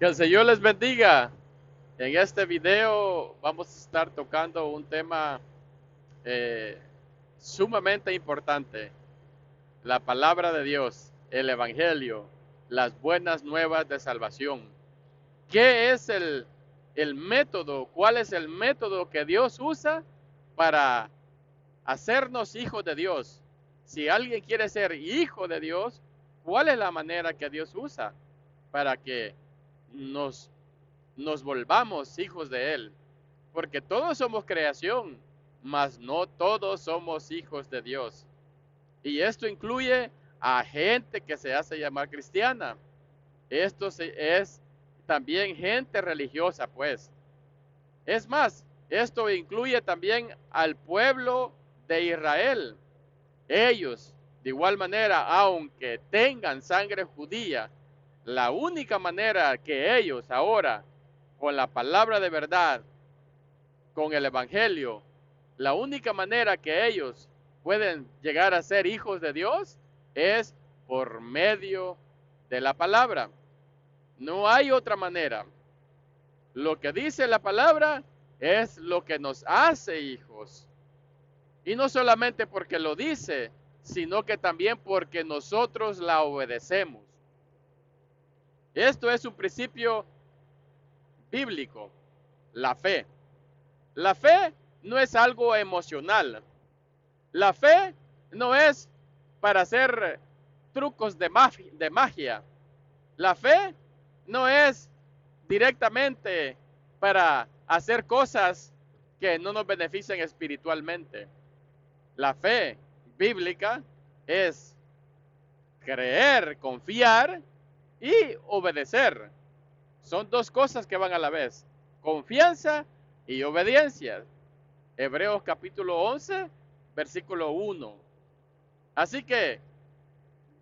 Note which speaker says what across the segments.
Speaker 1: Que el Señor les bendiga. En este video vamos a estar tocando un tema eh, sumamente importante. La palabra de Dios, el Evangelio, las buenas nuevas de salvación. ¿Qué es el método? ¿Cuál es el método que Dios usa para hacernos hijos de Dios? Si alguien quiere ser hijo de Dios, ¿cuál es la manera que Dios usa para que nos nos volvamos hijos de Él? Porque todos somos creación, mas no todos somos hijos de Dios. Y esto incluye a gente que se hace llamar cristiana. Es también gente religiosa, pues. Es más, esto incluye también al pueblo de Israel. Ellos, de igual manera, aunque tengan sangre judía, la única manera que ellos ahora, con la palabra de verdad, con el Evangelio, la única manera que ellos pueden llegar a ser hijos de Dios es por medio de la palabra. No hay otra manera. Lo que dice la palabra es lo que nos hace hijos. Y no solamente porque lo dice, sino que también porque nosotros la obedecemos. Esto es un principio bíblico, la fe. La fe no es algo emocional. La fe no es para hacer trucos de magia. La fe no es directamente para hacer cosas que no nos beneficien espiritualmente. La fe bíblica es creer, confiar y obedecer. Son dos cosas que van a la vez. Confianza y obediencia. Hebreos capítulo 11, versículo 1. Así que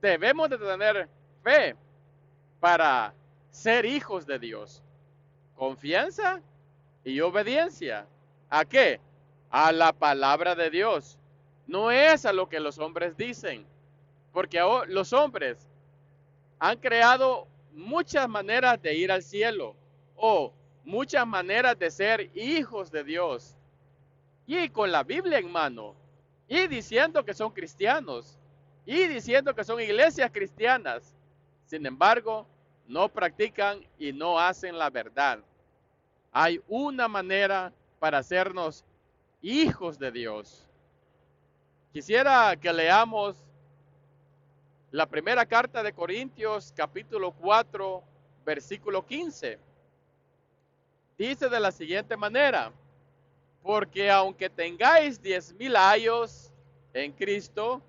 Speaker 1: debemos de tener fe para ser hijos de Dios. Confianza y obediencia. ¿A qué? A la palabra de Dios. No es a lo que los hombres dicen. Porque los hombres han creado muchas maneras de ir al cielo o muchas maneras de ser hijos de Dios. Y con la Biblia en mano, y diciendo que son cristianos, y diciendo que son iglesias cristianas. Sin embargo, no practican y no hacen la verdad. Hay una manera para hacernos hijos de Dios. Quisiera que leamos la primera carta de Corintios, capítulo 4, versículo 15. Dice de la siguiente manera: porque aunque tengáis 10,000 años en Cristo,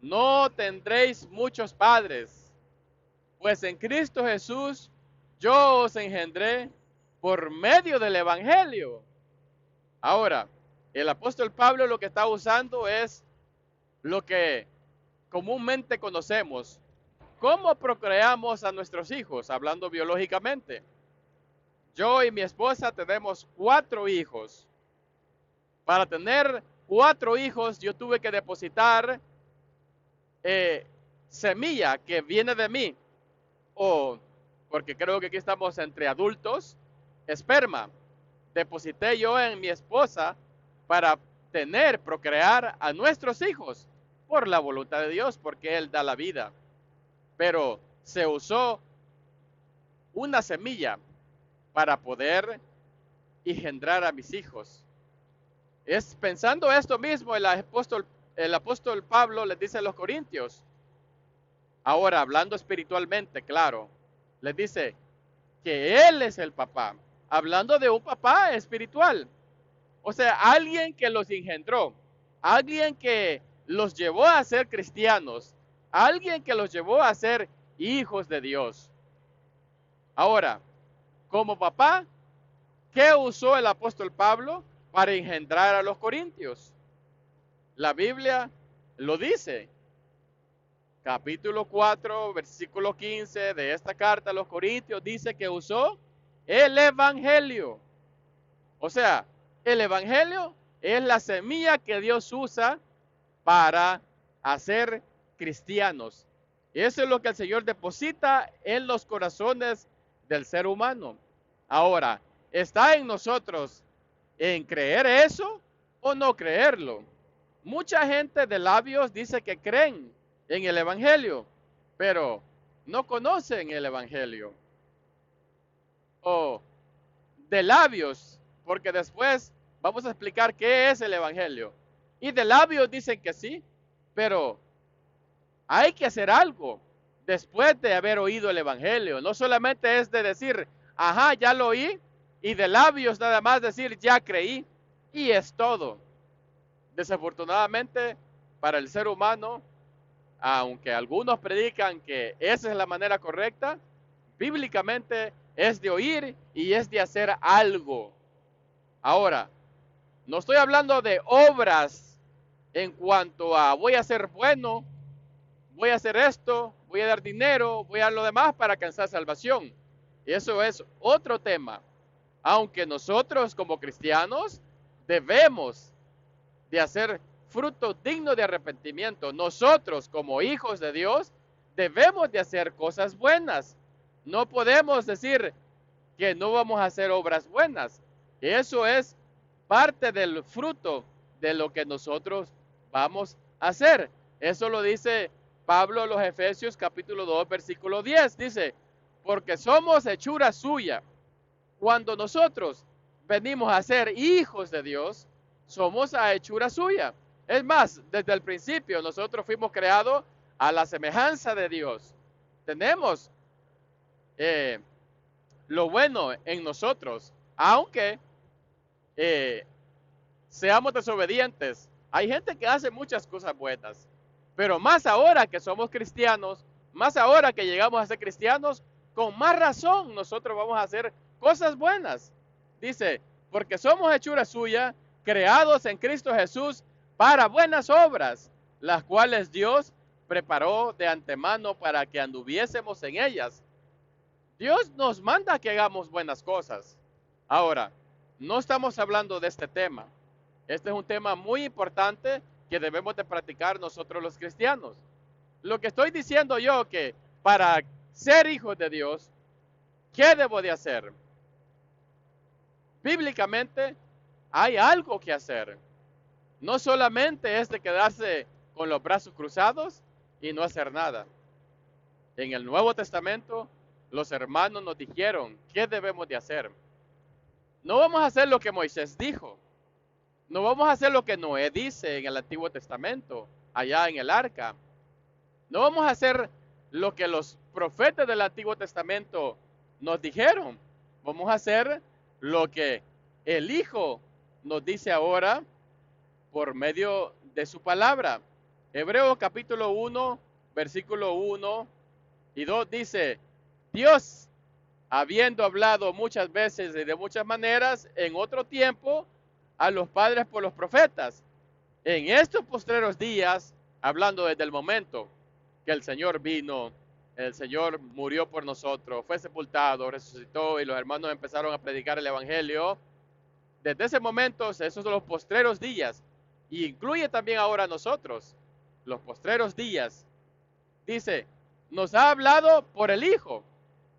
Speaker 1: no tendréis muchos padres, pues en Cristo Jesús yo os engendré por medio del Evangelio. Ahora, el apóstol Pablo lo que está usando es lo que comúnmente conocemos. ¿Cómo procreamos a nuestros hijos? Hablando biológicamente. Yo y mi esposa tenemos 4 hijos. Para tener 4 hijos, yo tuve que depositar semilla que viene de mí, o porque creo que aquí estamos entre adultos, esperma. Deposité yo en mi esposa para procrear a nuestros hijos por la voluntad de Dios, porque Él da la vida. Pero se usó una semilla para poder engendrar a mis hijos. Es pensando esto mismo el apóstol Pablo les dice a los corintios. Ahora, hablando espiritualmente, claro, les dice que Él es el papá. Hablando de un papá espiritual. O sea, alguien que los engendró. Alguien que los llevó a ser cristianos. Alguien que los llevó a ser hijos de Dios. Ahora, como papá, ¿qué usó el apóstol Pablo para engendrar a los corintios? La Biblia lo dice. Capítulo 4, versículo 15 de esta carta a los corintios dice que usó el Evangelio. O sea, el Evangelio es la semilla que Dios usa para hacer cristianos. Eso es lo que el Señor deposita en los corazones del ser humano. Ahora, ¿está en nosotros en creer eso o no creerlo? Mucha gente de labios dice que creen en el Evangelio, pero no conocen el Evangelio. O de labios, porque después vamos a explicar qué es el Evangelio. Y de labios dicen que sí, pero hay que hacer algo después de haber oído el Evangelio. No solamente es de decir, ajá, ya lo oí, y de labios nada más decir, ya creí, y es todo. Desafortunadamente, para el ser humano, aunque algunos predican que esa es la manera correcta, bíblicamente es de oír y es de hacer algo. Ahora, no estoy hablando de obras en cuanto a voy a ser bueno, voy a hacer esto, voy a dar dinero, voy a dar lo demás para alcanzar salvación. Eso es otro tema. Aunque nosotros como cristianos debemos de hacer fruto digno de arrepentimiento. Nosotros como hijos de Dios debemos de hacer cosas buenas. No podemos decir que no vamos a hacer obras buenas. Eso es parte del fruto de lo que nosotros vamos a hacer. Eso lo dice Pablo a los Efesios capítulo 2 versículo 10. Dice, porque somos hechura suya. Cuando nosotros venimos a ser hijos de Dios, somos a hechura suya. Es más, desde el principio nosotros fuimos creados a la semejanza de Dios. Tenemos lo bueno en nosotros, aunque seamos desobedientes. Hay gente que hace muchas cosas buenas, pero más ahora que somos cristianos, más ahora que llegamos a ser cristianos, con más razón nosotros vamos a hacer cosas buenas. Dice, porque somos hechura suya, creados en Cristo Jesús para buenas obras, las cuales Dios preparó de antemano para que anduviésemos en ellas. Dios nos manda que hagamos buenas cosas. Ahora, no estamos hablando de este tema. Este es un tema muy importante que debemos de practicar nosotros los cristianos. Lo que estoy diciendo yo que para ser hijos de Dios, ¿qué debo de hacer? Bíblicamente hay algo que hacer. No solamente es de quedarse con los brazos cruzados y no hacer nada. En el Nuevo Testamento, los hermanos nos dijeron qué debemos de hacer. No vamos a hacer lo que Moisés dijo. No vamos a hacer lo que Noé dice en el Antiguo Testamento, allá en el arca. No vamos a hacer lo que los profetas del Antiguo Testamento nos dijeron. Vamos a hacer lo que el Hijo nos dice ahora por medio de su palabra. Hebreos capítulo 1, versículo 1 y 2 dice, Dios, habiendo hablado muchas veces y de muchas maneras en otro tiempo a los padres por los profetas, en estos postreros días, hablando desde el momento que el Señor vino, el Señor murió por nosotros, fue sepultado, resucitó y los hermanos empezaron a predicar el Evangelio. Desde ese momento, esos son los postreros días, y incluye también ahora a nosotros, los postreros días. Dice, nos ha hablado por el Hijo.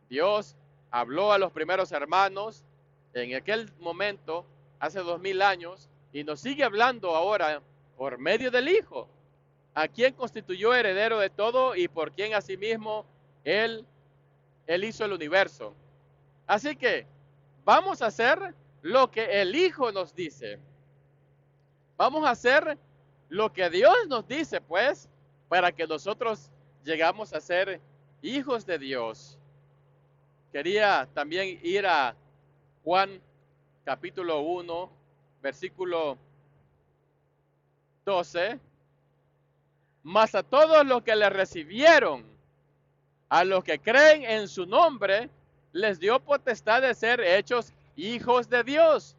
Speaker 1: Dios habló a los primeros hermanos en aquel momento, hace 2000 años, y nos sigue hablando ahora por medio del Hijo, a quien constituyó heredero de todo y por quien asimismo Él hizo el universo. Así que vamos a hacer lo que el Hijo nos dice. Vamos a hacer lo que Dios nos dice, pues, para que nosotros llegamos a ser hijos de Dios. Quería también ir a Juan capítulo 1, versículo 12. Mas a todos los que le recibieron, a los que creen en su nombre, les dio potestad de ser hechos hijos de Dios.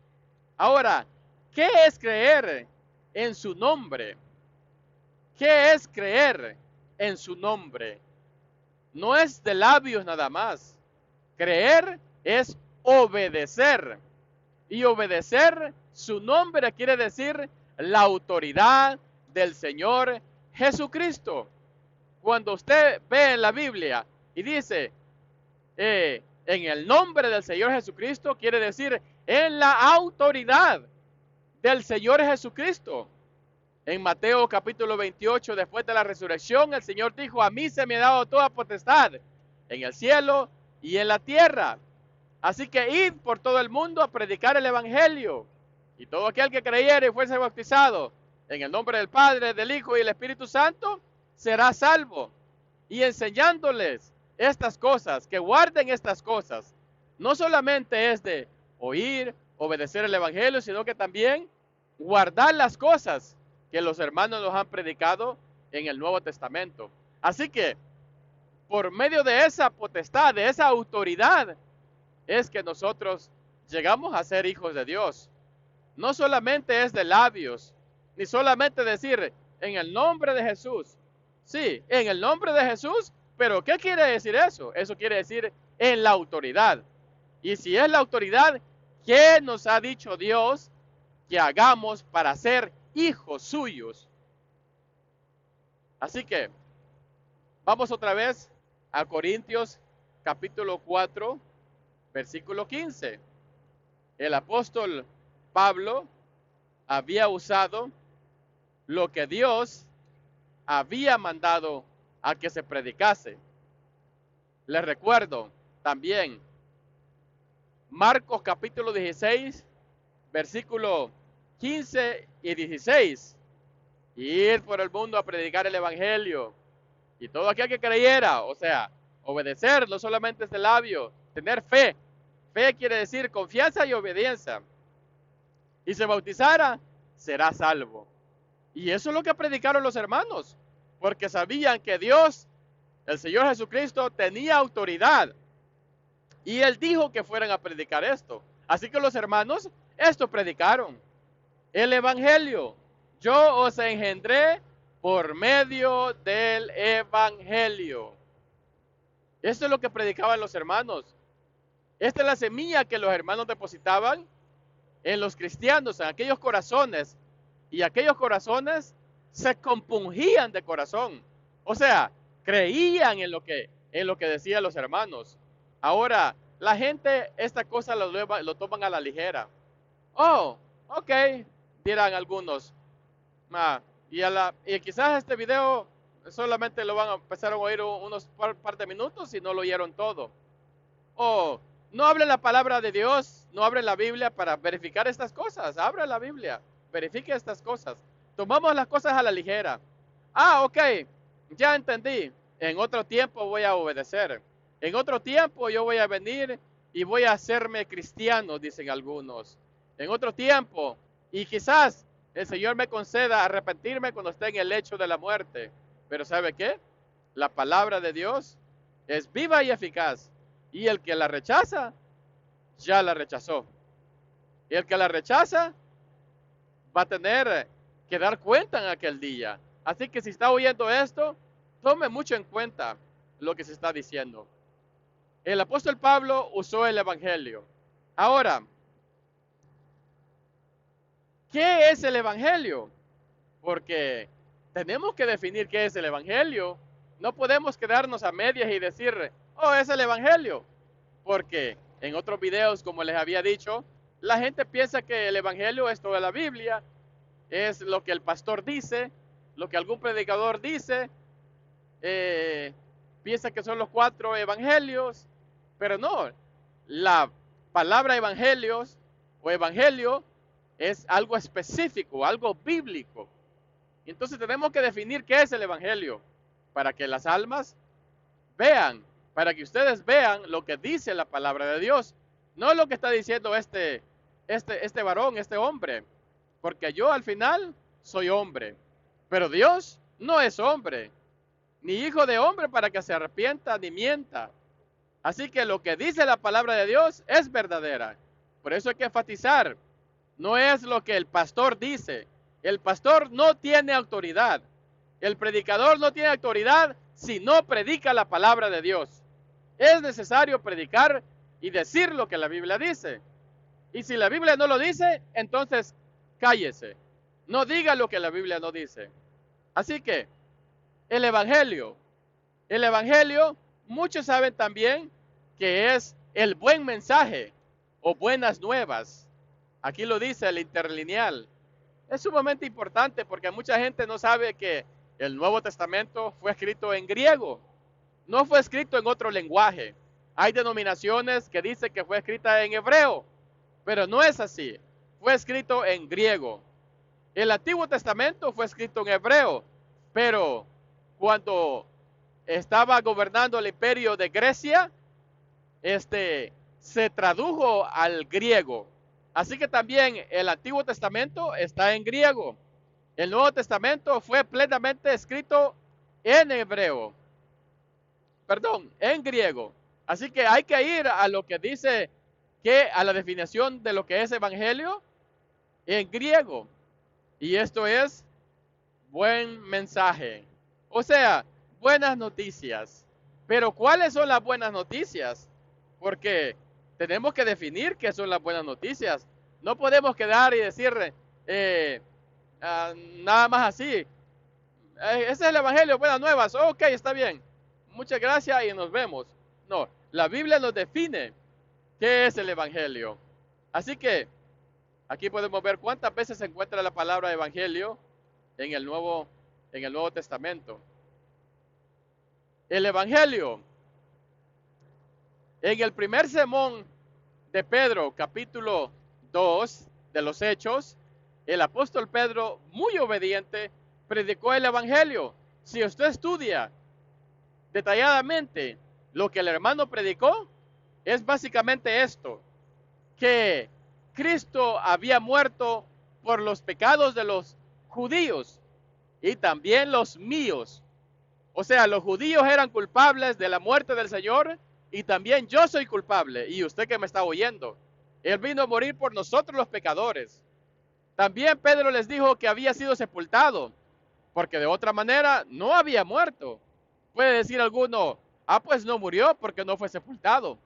Speaker 1: Ahora, ¿qué es creer en su nombre? ¿Qué es creer en su nombre? No es de labios nada más. Creer es obedecer. Y obedecer su nombre quiere decir la autoridad del Señor Jesucristo. Cuando usted ve en la Biblia y dice, en el nombre del Señor Jesucristo quiere decir en la autoridad del Señor Jesucristo. En Mateo capítulo 28, después de la resurrección, el Señor dijo: a mí se me ha dado toda potestad en el cielo y en la tierra. Así que id por todo el mundo a predicar el evangelio. Y todo aquel que creyere y fuese bautizado en el nombre del Padre, del Hijo y del Espíritu Santo, será salvo. Y enseñándoles estas cosas, que guarden estas cosas, no solamente es de oír, obedecer el evangelio, sino que también guardar las cosas que los hermanos nos han predicado en el Nuevo Testamento. Así que, por medio de esa potestad, de esa autoridad, es que nosotros llegamos a ser hijos de Dios. No solamente es de labios, ni solamente decir en el nombre de Jesús. Sí, en el nombre de Jesús, pero ¿qué quiere decir eso? Eso quiere decir en la autoridad. Y si es la autoridad, ¿qué nos ha dicho Dios que hagamos para ser hijos suyos? Así que vamos otra vez a Corintios capítulo 4, versículo 15. El apóstol Pablo había usado lo que Dios había mandado a que se predicase. Les recuerdo también Marcos capítulo 16, versículo 15 y 16. Ir por el mundo a predicar el evangelio. Y todo aquel que creyera, o sea, obedecer no solamente es de labio, tener fe. Fe quiere decir confianza y obediencia. Y se bautizara, será salvo. Y eso es lo que predicaron los hermanos, porque sabían que Dios, el Señor Jesucristo, tenía autoridad. Y Él dijo que fueran a predicar esto. Así que los hermanos, esto predicaron. El evangelio. Yo os engendré por medio del evangelio. Esto es lo que predicaban los hermanos. Esta es la semilla que los hermanos depositaban en los cristianos, en aquellos corazones. Y aquellos corazones se compungían de corazón. O sea, creían en lo que decían los hermanos. Ahora, la gente esta cosa lo toman a la ligera. Oh, ok, dirán algunos. Y quizás este video solamente lo van a empezar a oír unos par de minutos y no lo oyeron todo. O no hablen la palabra de Dios, no abren la Biblia para verificar estas cosas. Abra la Biblia, verifique estas cosas. Tomamos las cosas a la ligera. Ok, ya entendí. En otro tiempo voy a obedecer. En otro tiempo yo voy a venir y voy a hacerme cristiano, dicen algunos. En otro tiempo, y quizás el Señor me conceda arrepentirme cuando esté en el lecho de la muerte. Pero ¿sabe qué? La palabra de Dios es viva y eficaz. Y el que la rechaza, ya la rechazó. Y el que la rechaza, va a tener que dar cuenta en aquel día. Así que si está oyendo esto, tome mucho en cuenta lo que se está diciendo. El apóstol Pablo usó el evangelio. Ahora, ¿qué es el evangelio? Porque tenemos que definir qué es el evangelio. No podemos quedarnos a medias y decir, es el evangelio. Porque en otros videos, como les había dicho, la gente piensa que el evangelio es toda la Biblia, es lo que el pastor dice, lo que algún predicador dice, piensa que son los 4 evangelios, pero no, la palabra evangelios o evangelio es algo específico, algo bíblico. Entonces tenemos que definir qué es el evangelio para que las almas vean, para que ustedes vean lo que dice la palabra de Dios, no lo que está diciendo este varón, este hombre, porque yo al final soy hombre, pero Dios no es hombre, ni hijo de hombre para que se arrepienta ni mienta. Así que lo que dice la palabra de Dios es verdadera. Por eso hay que enfatizar, no es lo que el pastor dice. El pastor no tiene autoridad. El predicador no tiene autoridad si no predica la palabra de Dios. Es necesario predicar y decir lo que la Biblia dice. Y si la Biblia no lo dice, entonces cállese. No diga lo que la Biblia no dice. Así que el evangelio, muchos saben también que es el buen mensaje o buenas nuevas. Aquí lo dice el interlineal. Es sumamente importante porque mucha gente no sabe que el Nuevo Testamento fue escrito en griego, no fue escrito en otro lenguaje. Hay denominaciones que dicen que fue escrita en hebreo, pero no es así. Fue escrito en griego. El Antiguo Testamento fue escrito en hebreo, pero cuando estaba gobernando el imperio de Grecia, se tradujo al griego. Así que también el Antiguo Testamento está en griego. El Nuevo Testamento fue plenamente escrito en hebreo. Perdón, en griego. Así que hay que ir a lo que dice a la definición de lo que es evangelio en griego. Y esto es buen mensaje. O sea, buenas noticias. Pero ¿cuáles son las buenas noticias? Porque tenemos que definir qué son las buenas noticias. No podemos quedar y decir nada más así. Ese es el evangelio, buenas nuevas. Ok, está bien. Muchas gracias y nos vemos. No, la Biblia nos define qué es el evangelio. Así que aquí podemos ver cuántas veces se encuentra la palabra evangelio en el Nuevo Testamento. El evangelio, en el primer sermón de Pedro, capítulo 2 de los Hechos, el apóstol Pedro, muy obediente, predicó el evangelio. Si usted estudia detalladamente lo que el hermano predicó, es básicamente esto: que Cristo había muerto por los pecados de los judíos y también los míos. O sea, los judíos eran culpables de la muerte del Señor y también yo soy culpable. Y usted que me está oyendo, Él vino a morir por nosotros los pecadores. También Pedro les dijo que había sido sepultado, porque de otra manera no había muerto. Puede decir alguno, pues no murió porque no fue sepultado.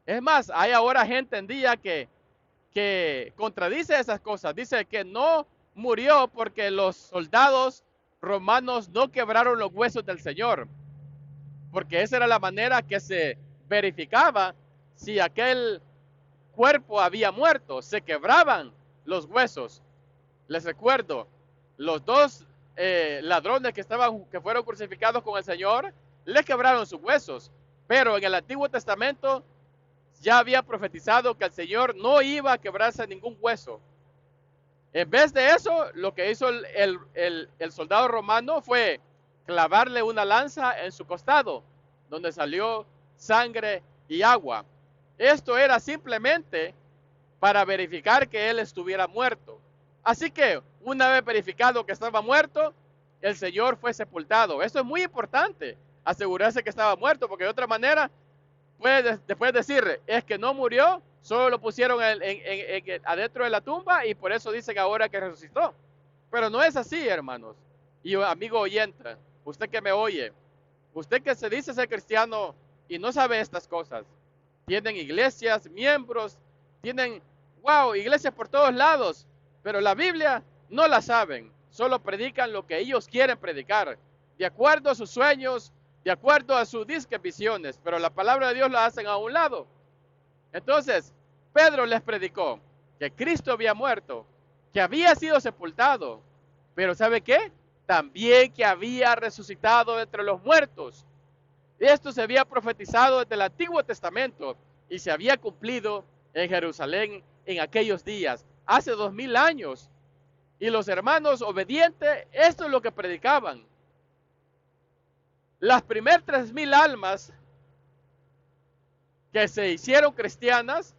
Speaker 1: Es más, hay ahora gente en día que contradice esas cosas. Dice que no murió porque los soldados romanos no quebraron los huesos del Señor, porque esa era la manera que se verificaba si aquel cuerpo había muerto. Se quebraban los huesos. Les recuerdo, los dos ladrones que fueron crucificados con el Señor, les quebraron sus huesos, pero en el Antiguo Testamento ya había profetizado que el Señor no iba a quebrarse ningún hueso. En vez de eso, lo que hizo el soldado romano fue clavarle una lanza en su costado, donde salió sangre y agua. Esto era simplemente para verificar que él estuviera muerto. Así que, una vez verificado que estaba muerto, el Señor fue sepultado. Esto es muy importante, asegurarse que estaba muerto, porque de otra manera puede después decir, es que no murió, solo lo pusieron adentro de la tumba y por eso dicen ahora que resucitó. Pero no es así, hermanos. Y amigo oyente, usted que me oye, usted que se dice ser cristiano y no sabe estas cosas, tienen iglesias, miembros, tienen, iglesias por todos lados, pero la Biblia no la saben, solo predican lo que ellos quieren predicar, de acuerdo a sus sueños, de acuerdo a sus visiones, pero la palabra de Dios la hacen a un lado. Entonces, Pedro les predicó que Cristo había muerto, que había sido sepultado, pero ¿sabe qué? También que había resucitado entre los muertos. Esto se había profetizado desde el Antiguo Testamento y se había cumplido en Jerusalén en aquellos días, hace 2000 años. Y los hermanos obedientes, esto es lo que predicaban. Las primeras 3000 almas que se hicieron cristianas,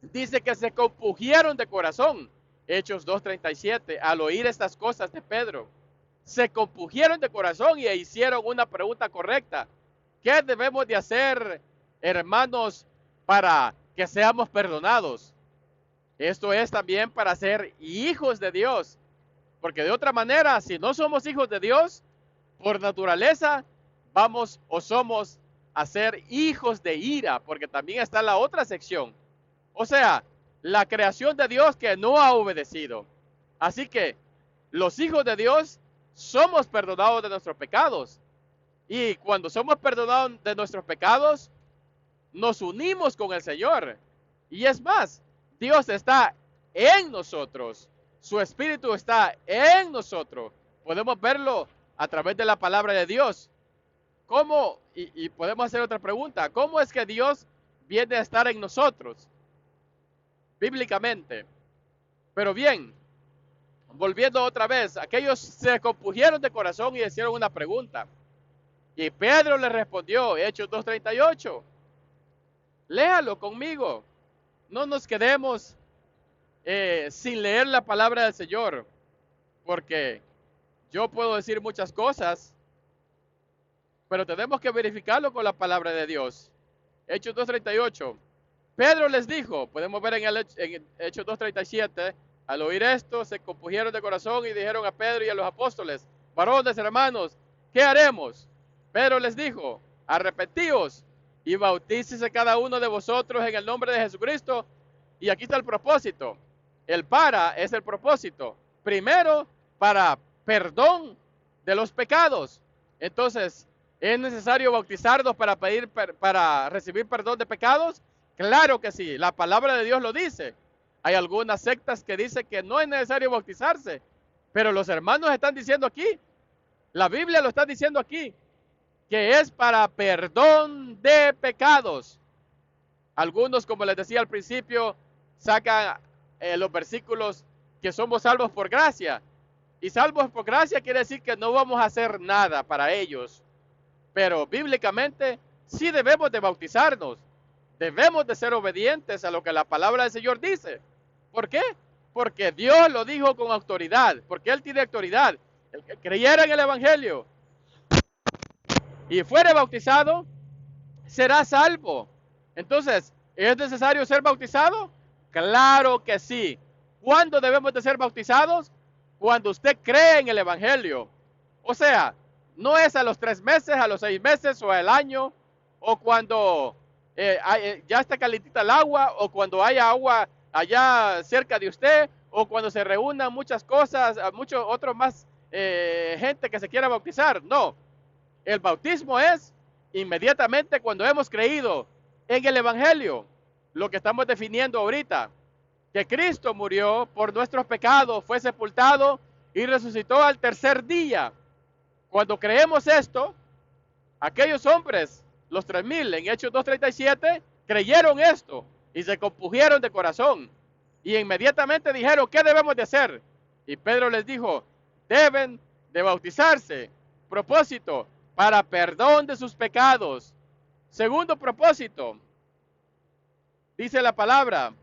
Speaker 1: dice que se compungieron de corazón. Hechos 2:37, al oír estas cosas de Pedro, se compungieron de corazón y hicieron una pregunta correcta. ¿Qué debemos de hacer, hermanos, para que seamos perdonados? Esto es también para ser hijos de Dios, porque de otra manera, si no somos hijos de Dios, por naturaleza vamos o somos a ser hijos de ira, porque también está la otra sección. O sea, la creación de Dios que no ha obedecido. Así que los hijos de Dios somos perdonados de nuestros pecados. Y cuando somos perdonados de nuestros pecados, nos unimos con el Señor. Y es más, Dios está en nosotros. Su Espíritu está en nosotros. Podemos verlo a través de la palabra de Dios. ¿Cómo? Y podemos hacer otra pregunta. ¿Cómo es que Dios viene a estar en nosotros? Bíblicamente. Pero bien, volviendo otra vez, aquellos se compusieron de corazón y hicieron una pregunta. Y Pedro le respondió, Hechos 2:38. Léalo conmigo. No nos quedemos sin leer la palabra del Señor, porque yo puedo decir muchas cosas, pero tenemos que verificarlo con la palabra de Dios. Hechos 2:38. Pedro les dijo, podemos ver en Hechos 2:37, al oír esto se compusieron de corazón y dijeron a Pedro y a los apóstoles, varones hermanos, ¿qué haremos? Pedro les dijo, arrepentíos y bautícese cada uno de vosotros en el nombre de Jesucristo. Y aquí está el propósito. El para es el propósito. Primero, para perdón de los pecados. Entonces, ¿es necesario bautizarnos para recibir perdón de pecados? Claro que sí, la palabra de Dios lo dice. Hay algunas sectas que dicen que no es necesario bautizarse, pero los hermanos están diciendo aquí, la Biblia lo está diciendo aquí, que es para perdón de pecados. Algunos, como les decía al principio, sacan los versículos que somos salvos por gracia. Y salvos por gracia quiere decir que no vamos a hacer nada para ellos. Pero bíblicamente sí debemos de bautizarnos. Debemos de ser obedientes a lo que la palabra del Señor dice. ¿Por qué? Porque Dios lo dijo con autoridad. Porque Él tiene autoridad. El que creyera en el Evangelio y fuere bautizado, será salvo. Entonces, ¿es necesario ser bautizado? Claro que sí. ¿Cuándo debemos de ser bautizados? Cuando usted cree en el Evangelio. O sea, no es a los 3 meses, a los 6 meses o al año, o cuando ya está calentita el agua, o cuando haya agua allá cerca de usted, o cuando se reúnan muchas cosas, muchos otros más gente que se quiera bautizar. No, el bautismo es inmediatamente cuando hemos creído en el Evangelio, lo que estamos definiendo ahorita, que Cristo murió por nuestros pecados, fue sepultado y resucitó al tercer día. Cuando creemos esto, aquellos hombres, los 3,000 en Hechos 2:37, creyeron esto y se compusieron de corazón y inmediatamente dijeron, ¿qué debemos de hacer? Y Pedro les dijo, deben de bautizarse. Propósito, para perdón de sus pecados. Segundo propósito, dice la palabra,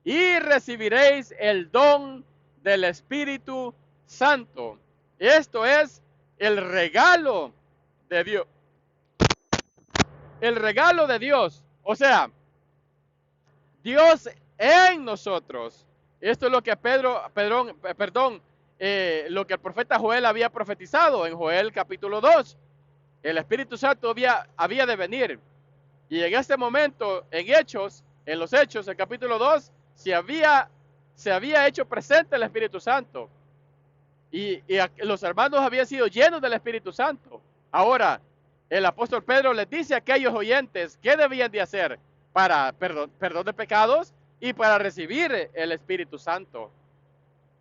Speaker 1: y recibiréis el don del Espíritu Santo. Esto es el regalo de Dios. El regalo de Dios. O sea, Dios en nosotros. Esto es lo que lo que el profeta Joel había profetizado en Joel capítulo 2. El Espíritu Santo había de venir. Y en este momento, en los Hechos, el capítulo 2, se había hecho presente el Espíritu Santo. Y los hermanos habían sido llenos del Espíritu Santo. Ahora, el apóstol Pedro les dice a aquellos oyentes qué debían de hacer para perdón de pecados y para recibir el Espíritu Santo.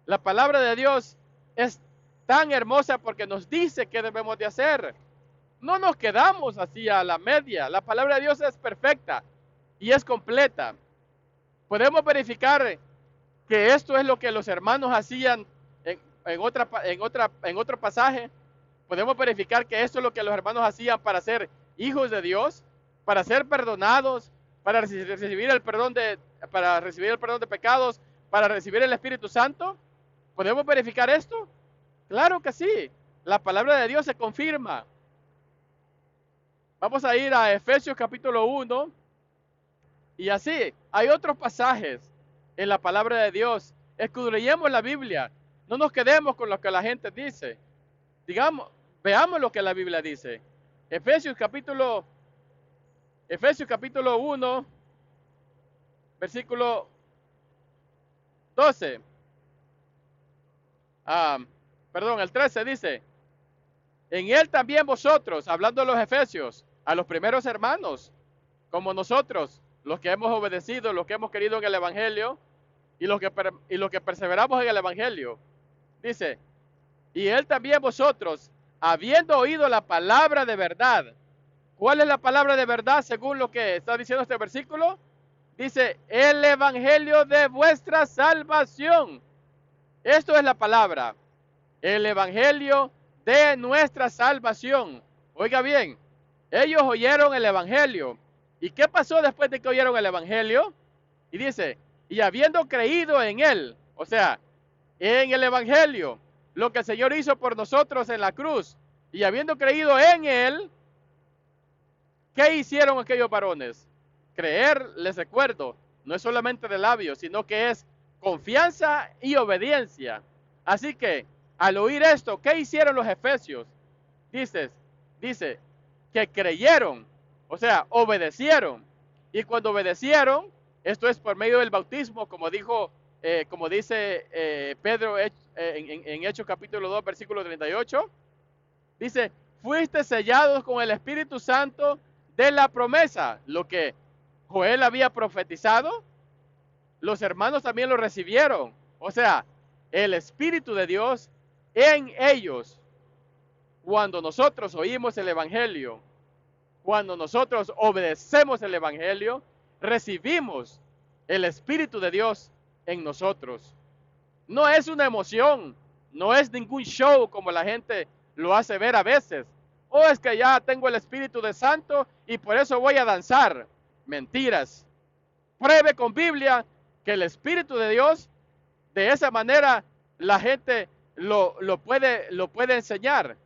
Speaker 1: La palabra de Dios es tan hermosa porque nos dice qué debemos de hacer. No nos quedamos así a la media. La palabra de Dios es perfecta y es completa. Podemos verificar que esto es lo que los hermanos hacían en otro pasaje. Podemos verificar que esto es lo que los hermanos hacían para ser hijos de Dios, para ser perdonados, para recibir el perdón de pecados, para recibir el Espíritu Santo. ¿Podemos verificar esto? Claro que sí. La palabra de Dios se confirma. Vamos a ir a Efesios capítulo 1. Y así, hay otros pasajes en la palabra de Dios. Escudriñemos la Biblia. No nos quedemos con lo que la gente dice. Veamos lo que la Biblia dice. Efesios capítulo 1, versículo 12. El 13 dice, en él también vosotros, hablando de los efesios, a los primeros hermanos, como nosotros, los que hemos obedecido, los que hemos querido en el Evangelio y los que perseveramos en el Evangelio. Dice, y él también vosotros, habiendo oído la palabra de verdad. ¿Cuál es la palabra de verdad según lo que está diciendo este versículo? Dice, el Evangelio de vuestra salvación. Esto es la palabra, el Evangelio de nuestra salvación. Oiga bien, ellos oyeron el Evangelio. ¿Y qué pasó después de que oyeron el Evangelio? Y dice, y habiendo creído en él, o sea, en el Evangelio, lo que el Señor hizo por nosotros en la cruz, y habiendo creído en él, ¿qué hicieron aquellos varones? Creer, les recuerdo, no es solamente de labios, sino que es confianza y obediencia. Así que, al oír esto, ¿qué hicieron los efesios? Dice que creyeron, o sea, obedecieron. Y cuando obedecieron, esto es por medio del bautismo, como dice Pedro en Hechos capítulo 2, versículo 38, dice, fuiste sellados con el Espíritu Santo de la promesa. Lo que Joel había profetizado, los hermanos también lo recibieron. O sea, el Espíritu de Dios en ellos. Cuando nosotros oímos el Evangelio, cuando nosotros obedecemos el Evangelio, recibimos el Espíritu de Dios en nosotros. No es una emoción, no es ningún show como la gente lo hace ver a veces. O es que ya tengo el Espíritu de Santo y por eso voy a danzar. Mentiras. Pruebe con Biblia que el Espíritu de Dios, de esa manera la gente lo puede enseñar.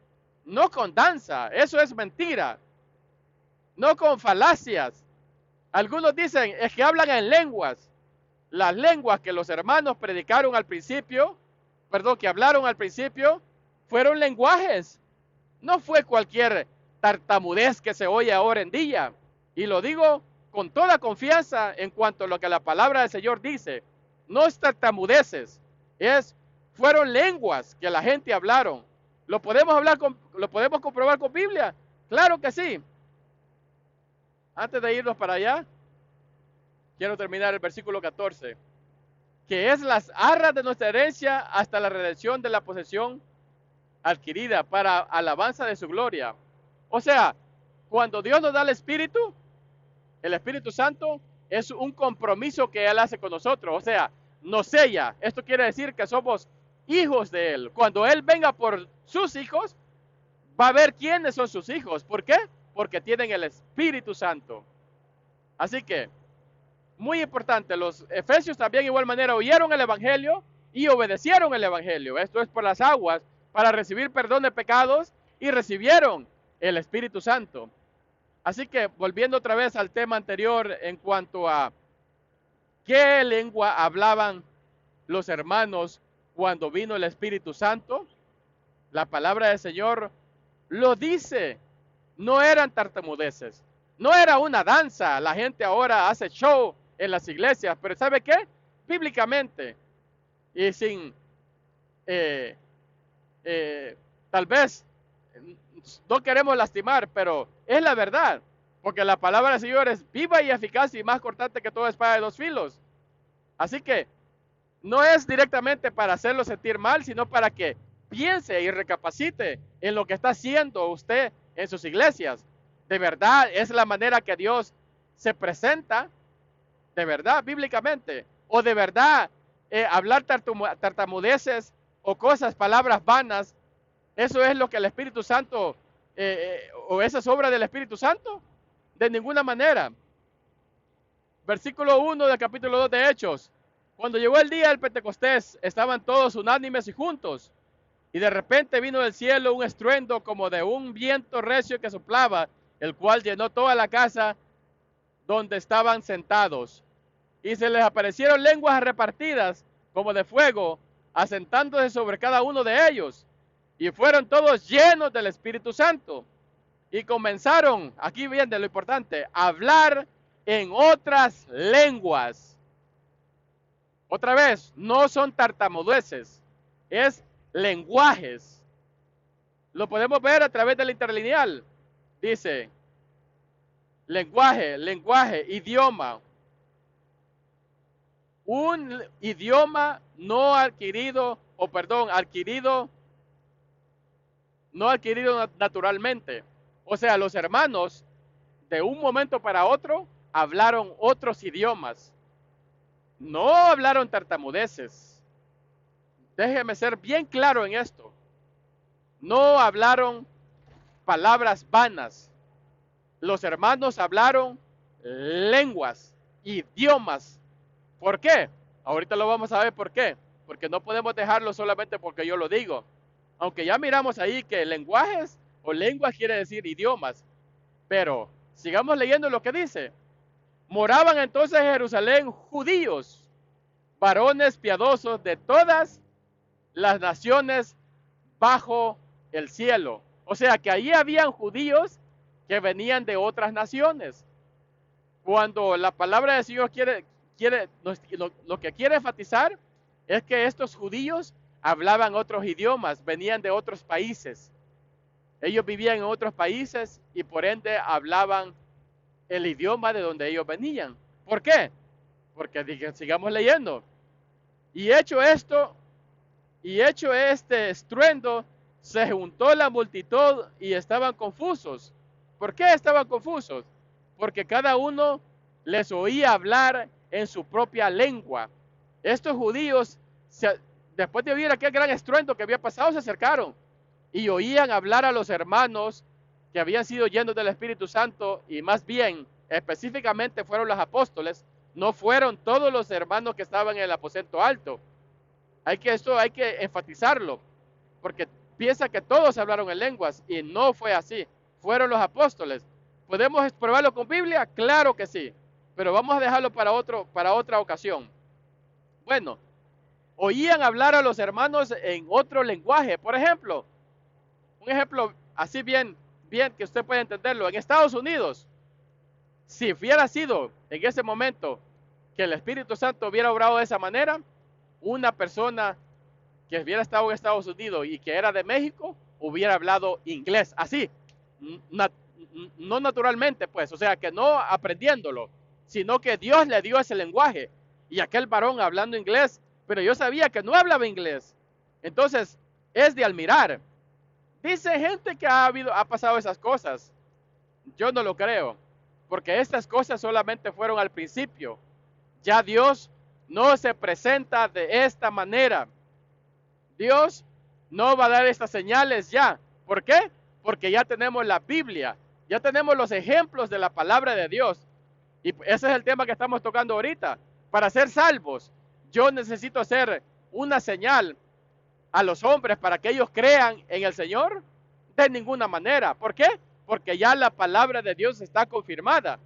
Speaker 1: No con danza, eso es mentira. No con falacias. Algunos dicen, es que hablan en lenguas. Las lenguas que los hermanos predicaron al principio, que hablaron al principio, fueron lenguajes. No fue cualquier tartamudez que se oye ahora en día. Y lo digo con toda confianza en cuanto a lo que la palabra del Señor dice. No es tartamudeces, fueron lenguas que la gente hablaron. ¿Lo podemos comprobar con Biblia? Claro que sí. Antes de irnos para allá, quiero terminar el versículo 14, que es las arras de nuestra herencia hasta la redención de la posesión adquirida para alabanza de su gloria. O sea, cuando Dios nos da el Espíritu Santo es un compromiso que Él hace con nosotros. O sea, nos sella. Esto quiere decir que somos hijos de Él. Cuando Él venga por sus hijos, va a ver quiénes son sus hijos. ¿Por qué? Porque tienen el Espíritu Santo. Así que, muy importante, los efesios también de igual manera oyeron el Evangelio y obedecieron el Evangelio. Esto es por las aguas para recibir perdón de pecados y recibieron el Espíritu Santo. Así que, volviendo otra vez al tema anterior en cuanto a qué lengua hablaban los hermanos cuando vino el Espíritu Santo, la palabra del Señor lo dice. No eran tartamudeces, no era una danza. La gente ahora hace show en las iglesias, pero ¿sabe qué? Bíblicamente, y sin, tal vez, no queremos lastimar, pero es la verdad, porque la palabra del Señor es viva y eficaz y más cortante que toda espada de dos filos. Así que, no es directamente para hacerlo sentir mal, sino para que piense y recapacite en lo que está haciendo usted en sus iglesias. De verdad, es la manera que Dios se presenta, de verdad, bíblicamente. O de verdad, hablar tartamudeces o palabras vanas, eso es lo que el Espíritu Santo, o esa es obra del Espíritu Santo. De ninguna manera. Versículo 1 del capítulo 2 de Hechos. Cuando llegó el día del Pentecostés, estaban todos unánimes y juntos. Y de repente vino del cielo un estruendo como de un viento recio que soplaba, el cual llenó toda la casa donde estaban sentados. Y se les aparecieron lenguas repartidas como de fuego, asentándose sobre cada uno de ellos. Y fueron todos llenos del Espíritu Santo. Y comenzaron, aquí viene lo importante, a hablar en otras lenguas. Otra vez, no son tartamudeces, es lenguajes. Lo podemos ver a través del interlineal. Dice, Lenguaje, idioma. Un idioma no adquirido, no adquirido naturalmente. O sea, los hermanos de un momento para otro hablaron otros idiomas. No hablaron tartamudeces. Déjeme ser bien claro en esto. No hablaron palabras vanas. Los hermanos hablaron lenguas, idiomas. ¿Por qué? Ahorita lo vamos a ver por qué. Porque no podemos dejarlo solamente porque yo lo digo. Aunque ya miramos ahí que lenguajes o lenguas quiere decir idiomas. Pero sigamos leyendo lo que dice. Moraban entonces en Jerusalén judíos, varones piadosos de todas las naciones bajo el cielo. O sea que allí habían judíos que venían de otras naciones. Cuando la palabra del Señor lo que quiere enfatizar es que estos judíos hablaban otros idiomas, venían de otros países. Ellos vivían en otros países y por ende hablaban el idioma de donde ellos venían. ¿Por qué? Porque sigamos leyendo. Y hecho este estruendo, se juntó la multitud y estaban confusos. ¿Por qué estaban confusos? Porque cada uno les oía hablar en su propia lengua. Estos judíos, después de oír aquel gran estruendo que había pasado, se acercaron y oían hablar a los hermanos que habían sido llenos del Espíritu Santo, y más bien, específicamente fueron los apóstoles, no fueron todos los hermanos que estaban en el aposento alto. Esto hay que enfatizarlo, porque piensa que todos hablaron en lenguas, y no fue así. Fueron los apóstoles. ¿Podemos probarlo con Biblia? Claro que sí, pero vamos a dejarlo para otra ocasión. Bueno, oían hablar a los hermanos en otro lenguaje. Por ejemplo, un ejemplo así bien que usted puede entenderlo. En Estados Unidos, si hubiera sido en ese momento que el Espíritu Santo hubiera obrado de esa manera, una persona que hubiera estado en Estados Unidos y que era de México hubiera hablado inglés, así, no naturalmente, pues, o sea, que no aprendiéndolo, sino que Dios le dio ese lenguaje, y aquel varón hablando inglés, pero yo sabía que no hablaba inglés. Entonces, es de admirar. Dice gente que ha pasado esas cosas. Yo no lo creo, porque estas cosas solamente fueron al principio. Ya Dios no se presenta de esta manera. Dios no va a dar estas señales ya. ¿Por qué? Porque ya tenemos la Biblia, ya tenemos los ejemplos de la palabra de Dios. Y ese es el tema que estamos tocando ahorita. Para ser salvos, yo necesito hacer una señal a los hombres para que ellos crean en el Señor. De ninguna manera. ¿Por qué? Porque ya la palabra de Dios está confirmada.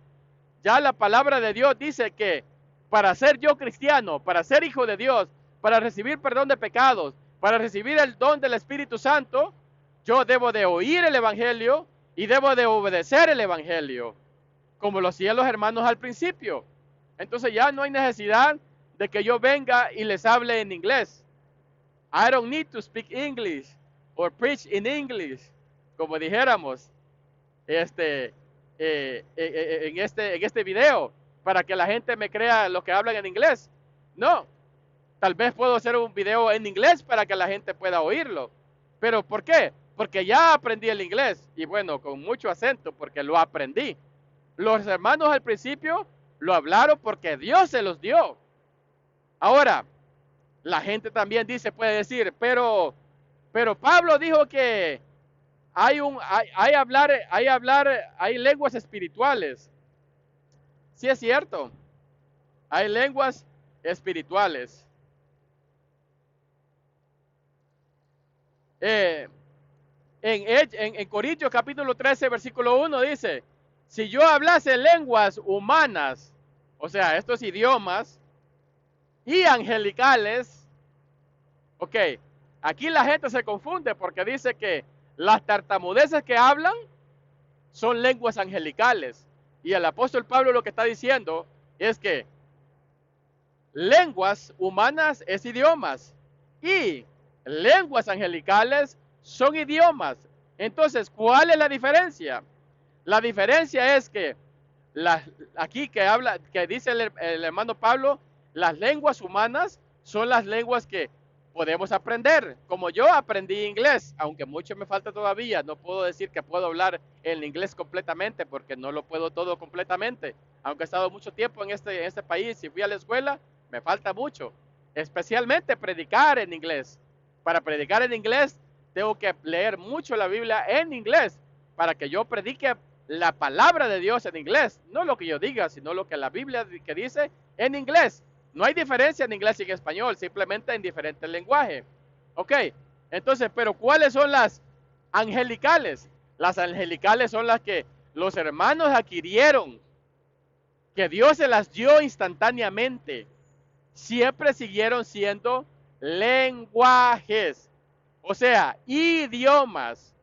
Speaker 1: Ya la palabra de Dios dice que para ser yo cristiano, para ser hijo de Dios, para recibir perdón de pecados, para recibir el don del Espíritu Santo, yo debo de oír el Evangelio y debo de obedecer el Evangelio, como lo hacían los hermanos al principio. Entonces ya no hay necesidad de que yo venga y les hable en inglés. I don't need to speak English or preach in English, como dijéramos en este video, para que la gente me crea lo que hablan en inglés. No, tal vez puedo hacer un video en inglés para que la gente pueda oírlo. ¿Pero por qué? Porque ya aprendí el inglés, y bueno, con mucho acento, porque lo aprendí. Los hermanos al principio lo hablaron porque Dios se los dio. Ahora, la gente también puede decir, pero Pablo dijo que hay lenguas espirituales. Sí es cierto, hay lenguas espirituales. En Corintios capítulo 13, versículo 1 dice, si yo hablase lenguas humanas, o sea, estos idiomas, y angelicales, ok, aquí la gente se confunde porque dice que las tartamudeces que hablan son lenguas angelicales. Y el apóstol Pablo lo que está diciendo es que lenguas humanas es idiomas y lenguas angelicales son idiomas. Entonces, ¿cuál es la diferencia? La diferencia es que aquí que habla, que dice el hermano Pablo, las lenguas humanas son las lenguas que podemos aprender. Como yo aprendí inglés, aunque mucho me falta todavía, no puedo decir que puedo hablar el inglés completamente porque no lo puedo todo completamente. Aunque he estado mucho tiempo en este país y fui a la escuela, me falta mucho. Especialmente predicar en inglés. Para predicar en inglés tengo que leer mucho la Biblia en inglés para que yo predique la palabra de Dios en inglés. No lo que yo diga, sino lo que la Biblia que dice en inglés. No hay diferencia en inglés y en español, simplemente en diferentes lenguajes. Ok, entonces, pero ¿cuáles son las angelicales? Las angelicales son las que los hermanos adquirieron, que Dios se las dio instantáneamente. Siempre siguieron siendo lenguajes, o sea, idiomas,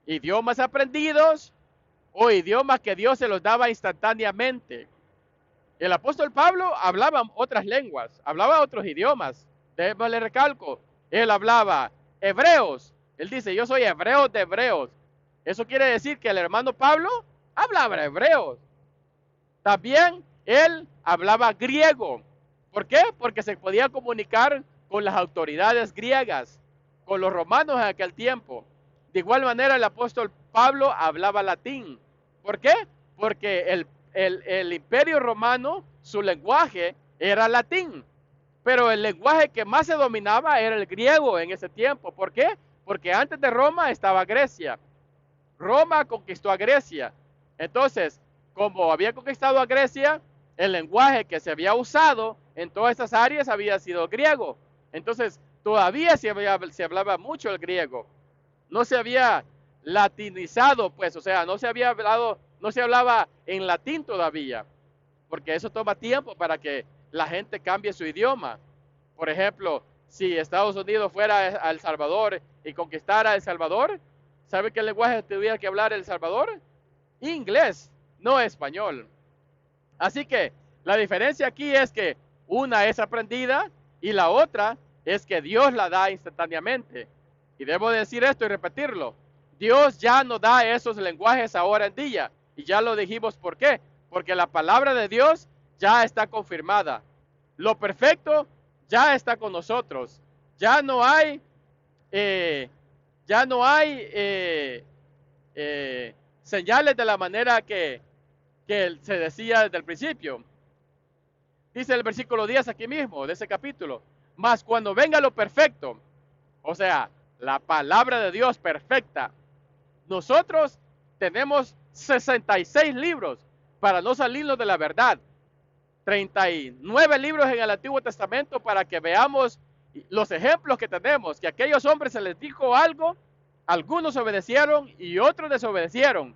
Speaker 1: idiomas aprendidos o idiomas que Dios se los daba instantáneamente. El apóstol Pablo hablaba otras lenguas, hablaba otros idiomas. Le recalco, él hablaba hebreos. Él dice, yo soy hebreo de hebreos. Eso quiere decir que el hermano Pablo hablaba hebreos. También él hablaba griego. ¿Por qué? Porque se podía comunicar con las autoridades griegas, con los romanos en aquel tiempo. De igual manera el apóstol Pablo hablaba latín. ¿Por qué? Porque el imperio romano, su lenguaje era latín. Pero el lenguaje que más se dominaba era el griego en ese tiempo. ¿Por qué? Porque antes de Roma estaba Grecia. Roma conquistó a Grecia. Entonces, como había conquistado a Grecia, el lenguaje que se había usado en todas estas áreas había sido griego. Entonces, todavía se hablaba mucho el griego. No se había latinizado, pues, o sea, no se hablaba en latín todavía, porque eso toma tiempo para que la gente cambie su idioma. Por ejemplo, si Estados Unidos fuera a El Salvador y conquistara El Salvador, ¿sabe qué lenguaje tuviera que hablar El Salvador? Inglés, no español. Así que la diferencia aquí es que una es aprendida y la otra es que Dios la da instantáneamente. Y debo decir esto y repetirlo. Dios ya no da esos lenguajes ahora en día. Y ya lo dijimos por qué. Porque la palabra de Dios ya está confirmada. Lo perfecto ya está con nosotros. Ya no hay, eh, ya no hay señales de la manera que se decía desde el principio. Dice el versículo 10 aquí mismo, de ese capítulo. Mas cuando venga lo perfecto, o sea, la palabra de Dios perfecta, nosotros tenemos 66 libros para no salirnos de la verdad. 39 libros en el Antiguo Testamento para que veamos los ejemplos que tenemos, que a aquellos hombres se les dijo algo, algunos obedecieron y otros desobedecieron.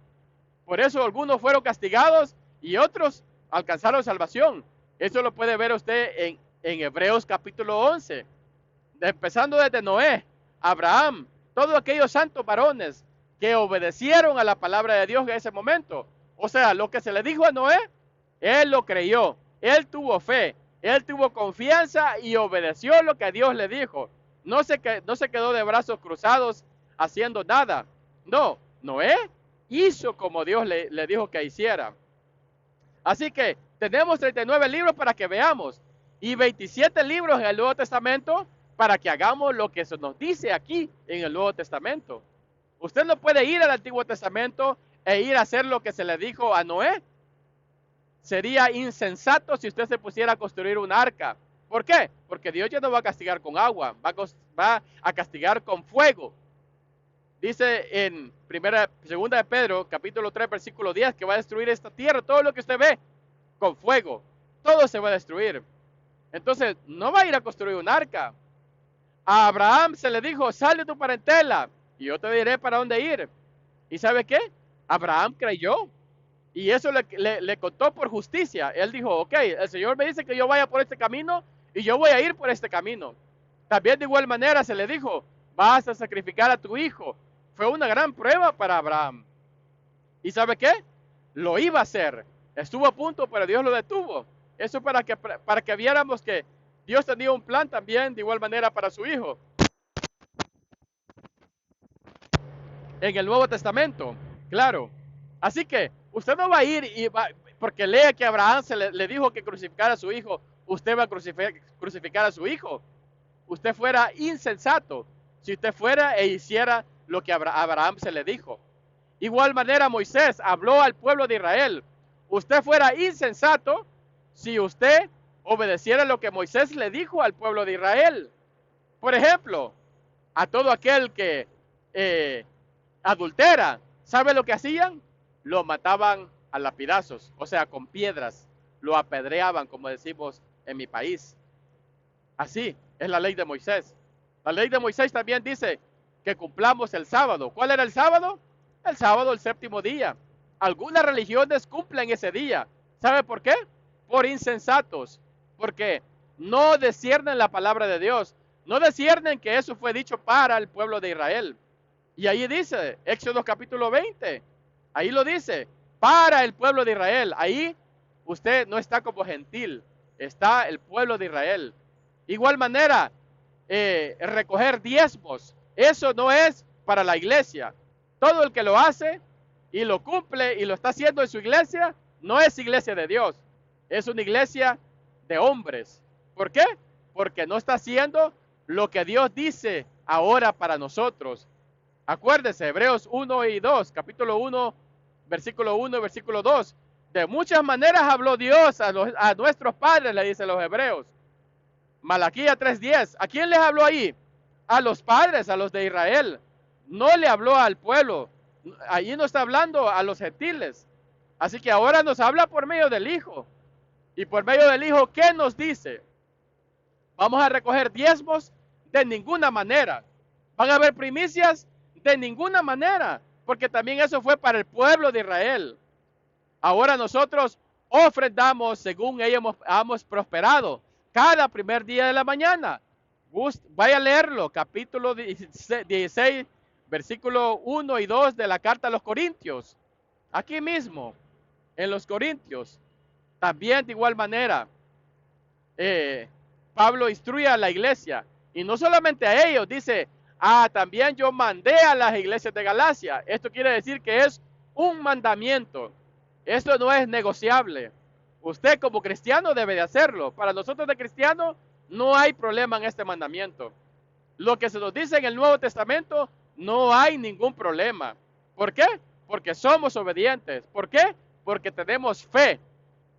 Speaker 1: Por eso algunos fueron castigados y otros alcanzaron salvación. Eso lo puede ver usted en Hebreos capítulo 11, empezando desde Noé, Abraham, todos aquellos santos varones que obedecieron a la palabra de Dios en ese momento. O sea, lo que se le dijo a Noé, él lo creyó, él tuvo fe, él tuvo confianza y obedeció lo que Dios le dijo. No se quedó de brazos cruzados haciendo nada. No, Noé hizo como Dios le dijo que hiciera. Así que tenemos 39 libros para que veamos y 27 libros en el Nuevo Testamento para que hagamos lo que se nos dice aquí en el Nuevo Testamento. Usted no puede ir al Antiguo Testamento e ir a hacer lo que se le dijo a Noé. Sería insensato si usted se pusiera a construir un arca. ¿Por qué? Porque Dios ya no va a castigar con agua, va a castigar con fuego. Dice en segunda de Pedro, capítulo 3, versículo 10, que va a destruir esta tierra, todo lo que usted ve, con fuego. Todo se va a destruir. Entonces, no va a ir a construir un arca. A Abraham se le dijo, sal de tu parentela y yo te diré para dónde ir. ¿Y sabe qué? Abraham creyó. Y eso le contó por justicia. Él dijo, ok, el Señor me dice que yo vaya por este camino y yo voy a ir por este camino. También de igual manera se le dijo, vas a sacrificar a tu hijo. Fue una gran prueba para Abraham. ¿Y sabe qué? Lo iba a hacer. Estuvo a punto, pero Dios lo detuvo. Eso para que viéramos que Dios tenía un plan también de igual manera para su hijo. En el Nuevo Testamento, claro. Así que usted no va a ir y Porque lee que Abraham le dijo que crucificara a su hijo. Usted va a crucificar a su hijo. Usted fuera insensato si usted fuera e hiciera lo que Abraham se le dijo. Igual manera Moisés habló al pueblo de Israel. Usted fuera insensato si usted obedeciera lo que Moisés le dijo al pueblo de Israel. Por ejemplo, a todo aquel que adultera, ¿sabe lo que hacían? Lo mataban a lapidazos, o sea, con piedras. Lo apedreaban, como decimos en mi país. Así es la ley de Moisés. La ley de Moisés también dice que cumplamos el sábado. ¿Cuál era el sábado? El sábado, el séptimo día. Algunas religiones cumplen ese día. ¿Sabe por qué? Por insensatos. Porque no disciernen la palabra de Dios. No disciernen que eso fue dicho para el pueblo de Israel. Y ahí dice, Éxodo capítulo 20. Ahí lo dice, para el pueblo de Israel. Ahí usted no está como gentil. Está el pueblo de Israel. Igual manera, recoger diezmos, eso no es para la iglesia. Todo el que lo hace y lo cumple y lo está haciendo en su iglesia, no es iglesia de Dios. Es una iglesia de hombres. ¿Por qué? Porque no está haciendo lo que Dios dice ahora para nosotros. Acuérdese, Hebreos 1 y 2, capítulo 1, versículo 1 y versículo 2. De muchas maneras habló Dios a nuestros padres, le dicen los hebreos. Malaquías 3:10. ¿A quién les habló ahí? A los padres, a los de Israel. No le habló al pueblo. Allí no está hablando a los gentiles. Así que ahora nos habla por medio del Hijo. Y por medio del Hijo, ¿qué nos dice? ¿Vamos a recoger diezmos? De ninguna manera. ¿Van a haber primicias? De ninguna manera. Porque también eso fue para el pueblo de Israel. Ahora nosotros ofrendamos según ellos hemos prosperado. Cada primer día de la mañana. Vaya a leerlo, capítulo 16, versículo 1 y 2 de la carta a los Corintios. Aquí mismo, en los Corintios. También de igual manera, Pablo instruye a la iglesia. Y no solamente a ellos, dice, también yo mandé a las iglesias de Galacia. Esto quiere decir que es un mandamiento. Esto no es negociable. Usted como cristiano debe de hacerlo. Para nosotros de cristianos no hay problema en este mandamiento. Lo que se nos dice en el Nuevo Testamento no hay ningún problema. ¿Por qué? Porque somos obedientes. ¿Por qué? Porque tenemos fe.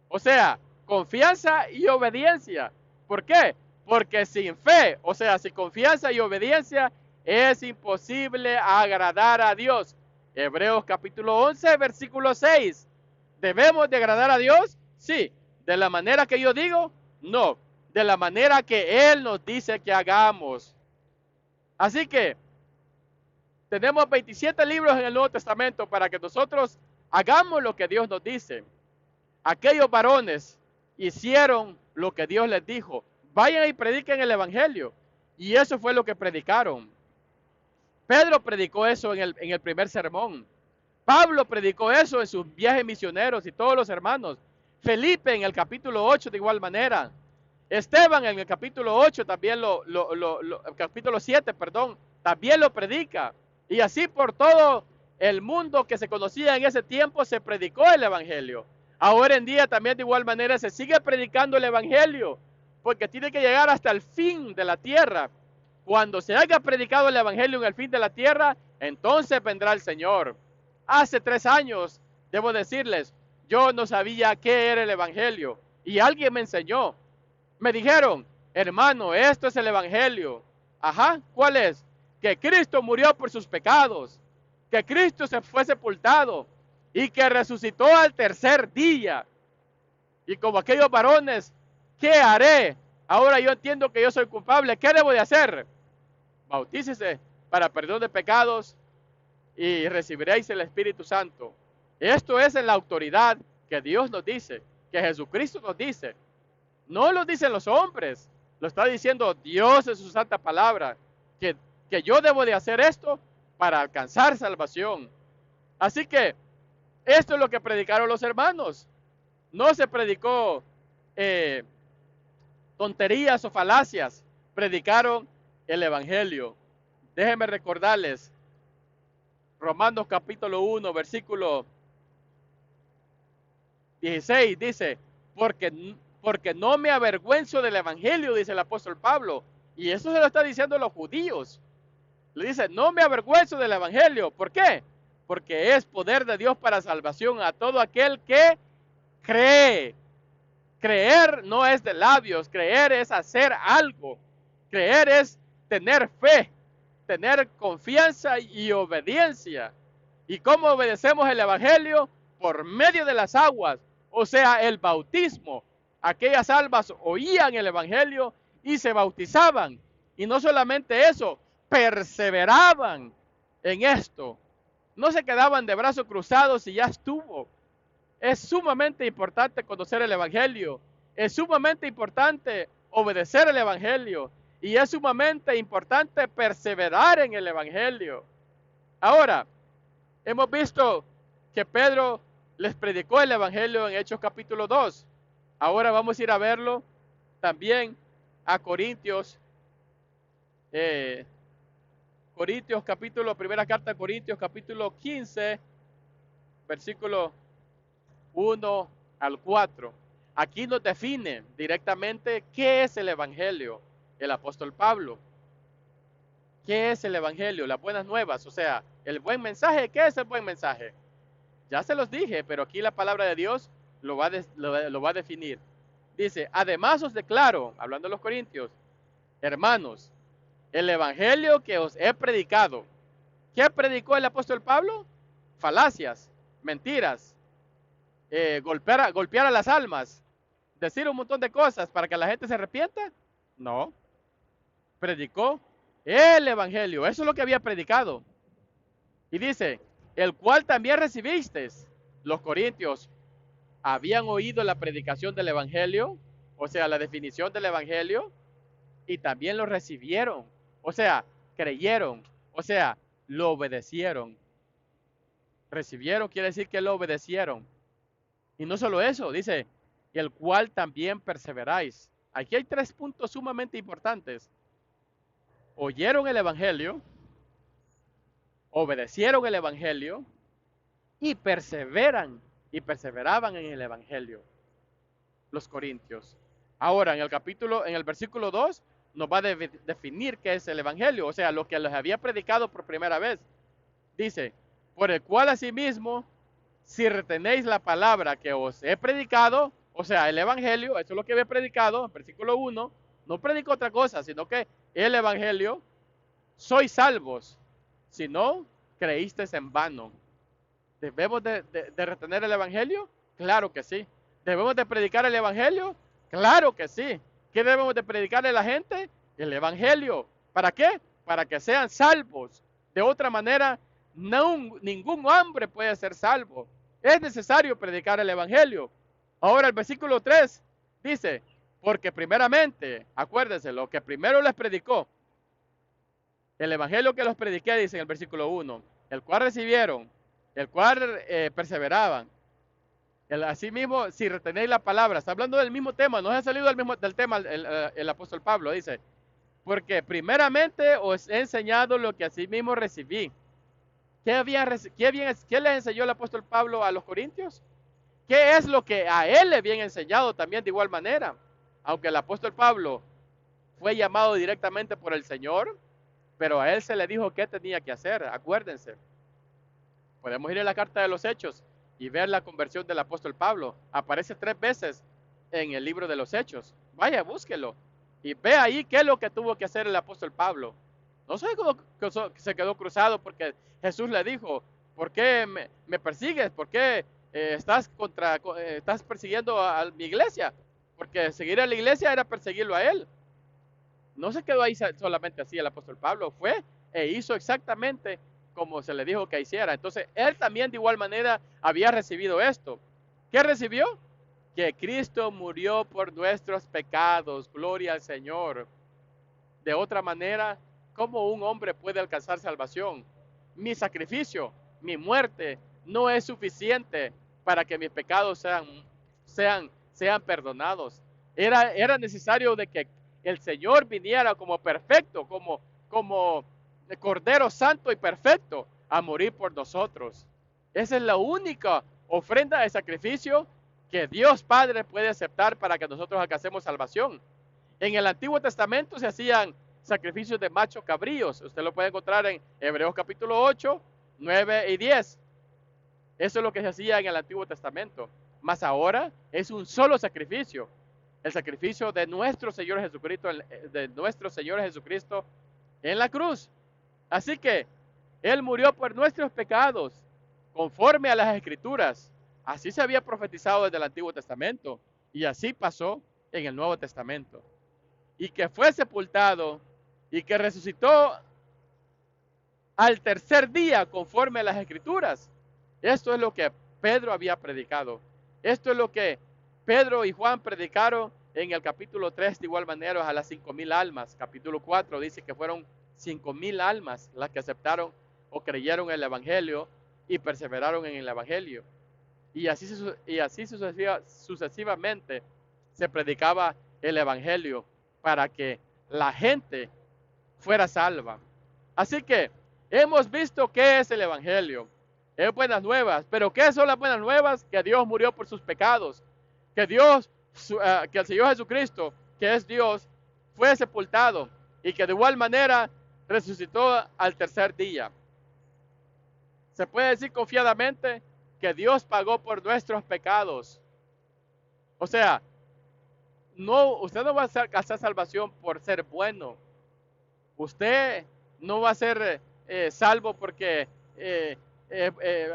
Speaker 1: O sea, confianza y obediencia. ¿Por qué? Porque sin fe, o sea, sin confianza y obediencia, es imposible agradar a Dios. Hebreos capítulo 11, versículo 6. ¿Debemos de agradar a Dios? Sí. ¿De la manera que yo digo? No. De la manera que Él nos dice que hagamos. Así que tenemos 27 libros en el Nuevo Testamento para que nosotros hagamos lo que Dios nos dice. Aquellos varones hicieron lo que Dios les dijo. Vayan y prediquen el Evangelio. Y eso fue lo que predicaron. Pedro predicó eso en el primer sermón. Pablo predicó eso en sus viajes misioneros y todos los hermanos. Felipe en el capítulo 8 de igual manera. Esteban en el capítulo 8 también capítulo 7, perdón, también lo predica. Y así por todo el mundo que se conocía en ese tiempo se predicó el Evangelio. Ahora en día también de igual manera se sigue predicando el Evangelio, porque tiene que llegar hasta el fin de la tierra. Cuando se haya predicado el Evangelio en el fin de la tierra, entonces vendrá el Señor. Hace 3 años, debo decirles, yo no sabía qué era el Evangelio y alguien me enseñó. Me dijeron, hermano, esto es el Evangelio. Ajá, ¿cuál es? Que Cristo murió por sus pecados, que Cristo se fue sepultado y que resucitó al tercer día. Y como aquellos varones, ¿qué haré? Ahora yo entiendo que yo soy culpable. ¿Qué debo de hacer? Bautícese para perdón de pecados y recibiréis el Espíritu Santo. Esto es en la autoridad que Dios nos dice, que Jesucristo nos dice. No lo dicen los hombres, lo está diciendo Dios en su santa palabra, que yo debo de hacer esto para alcanzar salvación. Así que esto es lo que predicaron los hermanos. No se predicó tonterías o falacias, predicaron el Evangelio. Déjenme recordarles, Romanos capítulo 1, versículo 16 dice, porque no me avergüenzo del evangelio, dice el apóstol Pablo. Y eso se lo está diciendo a los judíos. Le dice, no me avergüenzo del evangelio. ¿Por qué? Porque es poder de Dios para salvación a todo aquel que cree. Creer no es de labios, creer es hacer algo. Creer es tener fe, tener confianza y obediencia. ¿Y cómo obedecemos el evangelio? Por medio de las aguas, o sea, el bautismo. Aquellas almas oían el evangelio y se bautizaban. Y no solamente eso, perseveraban en esto. No se quedaban de brazos cruzados y ya estuvo. Es sumamente importante conocer el evangelio. Es sumamente importante obedecer el evangelio. Y es sumamente importante perseverar en el evangelio. Ahora, hemos visto que Pedro les predicó el evangelio en Hechos capítulo 2. Ahora vamos a ir a verlo también a Corintios. Primera carta a Corintios capítulo 15, versículo 1 al 4. Aquí nos define directamente qué es el evangelio el apóstol Pablo. ¿Qué es el evangelio? Las buenas nuevas, o sea, el buen mensaje. ¿Qué es el buen mensaje? Ya se los dije, pero aquí la palabra de Dios lo va a definir. Dice, además os declaro, hablando de los corintios, hermanos, el evangelio que os he predicado. ¿Qué predicó el apóstol Pablo? Falacias, mentiras, golpear a las almas, decir un montón de cosas para que la gente se arrepienta. No, predicó el evangelio, eso es lo que había predicado. Y dice, el cual también recibisteis. Los corintios habían oído la predicación del evangelio, o sea, la definición del evangelio, y también lo recibieron, o sea, creyeron, o sea, lo obedecieron. Recibieron quiere decir que lo obedecieron. Y no solo eso, dice, el cual también perseveráis. Aquí hay 3 puntos sumamente importantes. Oyeron el evangelio, obedecieron el evangelio y perseveraban en el evangelio. Los corintios. Ahora, en el versículo 2, nos va a definir qué es el evangelio, o sea, lo que les había predicado por primera vez. Dice, por el cual asimismo, si retenéis la palabra que os he predicado, o sea, el evangelio, eso es lo que había predicado, en versículo 1, no predicó otra cosa, sino que el evangelio, sois salvos, si no creísteis en vano. ¿Debemos de retener el evangelio? Claro que sí. ¿Debemos de predicar el evangelio? Claro que sí. ¿Qué debemos de predicarle a la gente? El evangelio. ¿Para qué? Para que sean salvos. De otra manera, ningún hombre puede ser salvo. Es necesario predicar el evangelio. Ahora el versículo 3 dice, porque primeramente, acuérdense, lo que primero les predicó, el evangelio que los prediqué, dice en el versículo 1, el cual recibieron, el cual perseveraban. Asimismo, si retenéis la palabra, está hablando del mismo tema, no se ha salido del tema el apóstol Pablo, dice, porque primeramente os he enseñado lo que asimismo recibí. ¿Qué le enseñó el apóstol Pablo a los corintios? ¿Qué es lo que a él le habían enseñado también de igual manera? Aunque el apóstol Pablo fue llamado directamente por el Señor, pero a él se le dijo qué tenía que hacer, acuérdense. Podemos ir a la carta de los Hechos y ver la conversión del apóstol Pablo. Aparece 3 veces en el libro de los Hechos. Vaya, búsquelo. Y ve ahí qué es lo que tuvo que hacer el apóstol Pablo. No se quedó cruzado porque Jesús le dijo, ¿por qué me persigues? ¿Por qué estás persiguiendo a mi iglesia? Porque seguir a la iglesia era perseguirlo a él. No se quedó ahí solamente así el apóstol Pablo. Fue e hizo exactamente como se le dijo que hiciera. Entonces, él también de igual manera había recibido esto. ¿Qué recibió? Que Cristo murió por nuestros pecados. Gloria al Señor. De otra manera, ¿cómo un hombre puede alcanzar salvación? Mi sacrificio, mi muerte, no es suficiente para que mis pecados sean perdonados. Era necesario de que el Señor viniera como perfecto, como Cordero Santo y perfecto a morir por nosotros. Esa es la única ofrenda de sacrificio que Dios Padre puede aceptar para que nosotros alcancemos salvación. En el Antiguo Testamento se hacían sacrificios de machos cabríos. Usted lo puede encontrar en Hebreos capítulo 8, 9 y 10. Eso es lo que se hacía en el Antiguo Testamento. Mas ahora es un solo sacrificio. El sacrificio de nuestro Señor Jesucristo en la cruz. Así que Él murió por nuestros pecados, conforme a las Escrituras. Así se había profetizado desde el Antiguo Testamento. Y así pasó en el Nuevo Testamento. Y que fue sepultado y que resucitó al tercer día, conforme a las Escrituras. Esto es lo que Pedro había predicado. Esto es lo que Pedro y Juan predicaron en el capítulo 3, de igual manera a las 5,000 almas. Capítulo 4 dice que fueron 5,000 almas las que aceptaron o creyeron en el Evangelio y perseveraron en el Evangelio. Y así sucesivamente se predicaba el Evangelio para que la gente fuera salva. Así que hemos visto qué es el Evangelio. Es buenas nuevas. ¿Pero qué son las buenas nuevas? Que Dios murió por sus pecados. Que que el Señor Jesucristo, que es Dios, fue sepultado y que de igual manera resucitó al tercer día. Se puede decir confiadamente que Dios pagó por nuestros pecados. O sea, usted no va a alcanzar salvación por ser bueno. Usted no va a ser salvo porque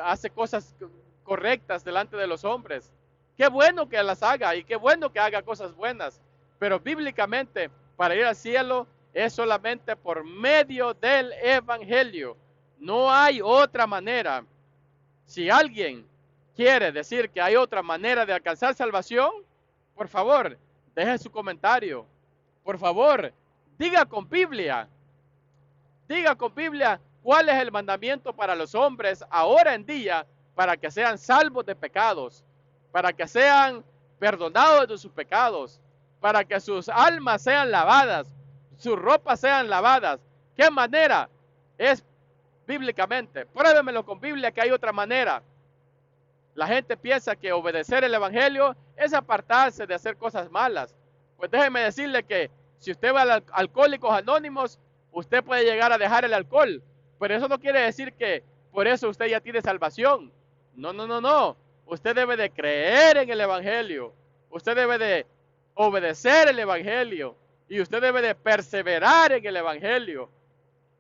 Speaker 1: hace cosas correctas delante de los hombres. Qué bueno que las haga y qué bueno que haga cosas buenas. Pero bíblicamente, para ir al cielo es solamente por medio del Evangelio. No hay otra manera. Si alguien quiere decir que hay otra manera de alcanzar salvación, por favor, deje su comentario. Por favor, diga con Biblia. Diga con Biblia cuál es el mandamiento para los hombres ahora en día para que sean salvos de pecados, para que sean perdonados de sus pecados, para que sus almas sean lavadas, sus ropas sean lavadas. ¿Qué manera es bíblicamente? Pruébemelo con Biblia que hay otra manera. La gente piensa que obedecer el Evangelio es apartarse de hacer cosas malas. Pues déjeme decirle que si usted va a Alcohólicos Anónimos, usted puede llegar a dejar el alcohol. Pero eso no quiere decir que por eso usted ya tiene salvación. No, no, no, no. Usted debe de creer en el Evangelio. Usted debe de obedecer el Evangelio. Y usted debe de perseverar en el Evangelio.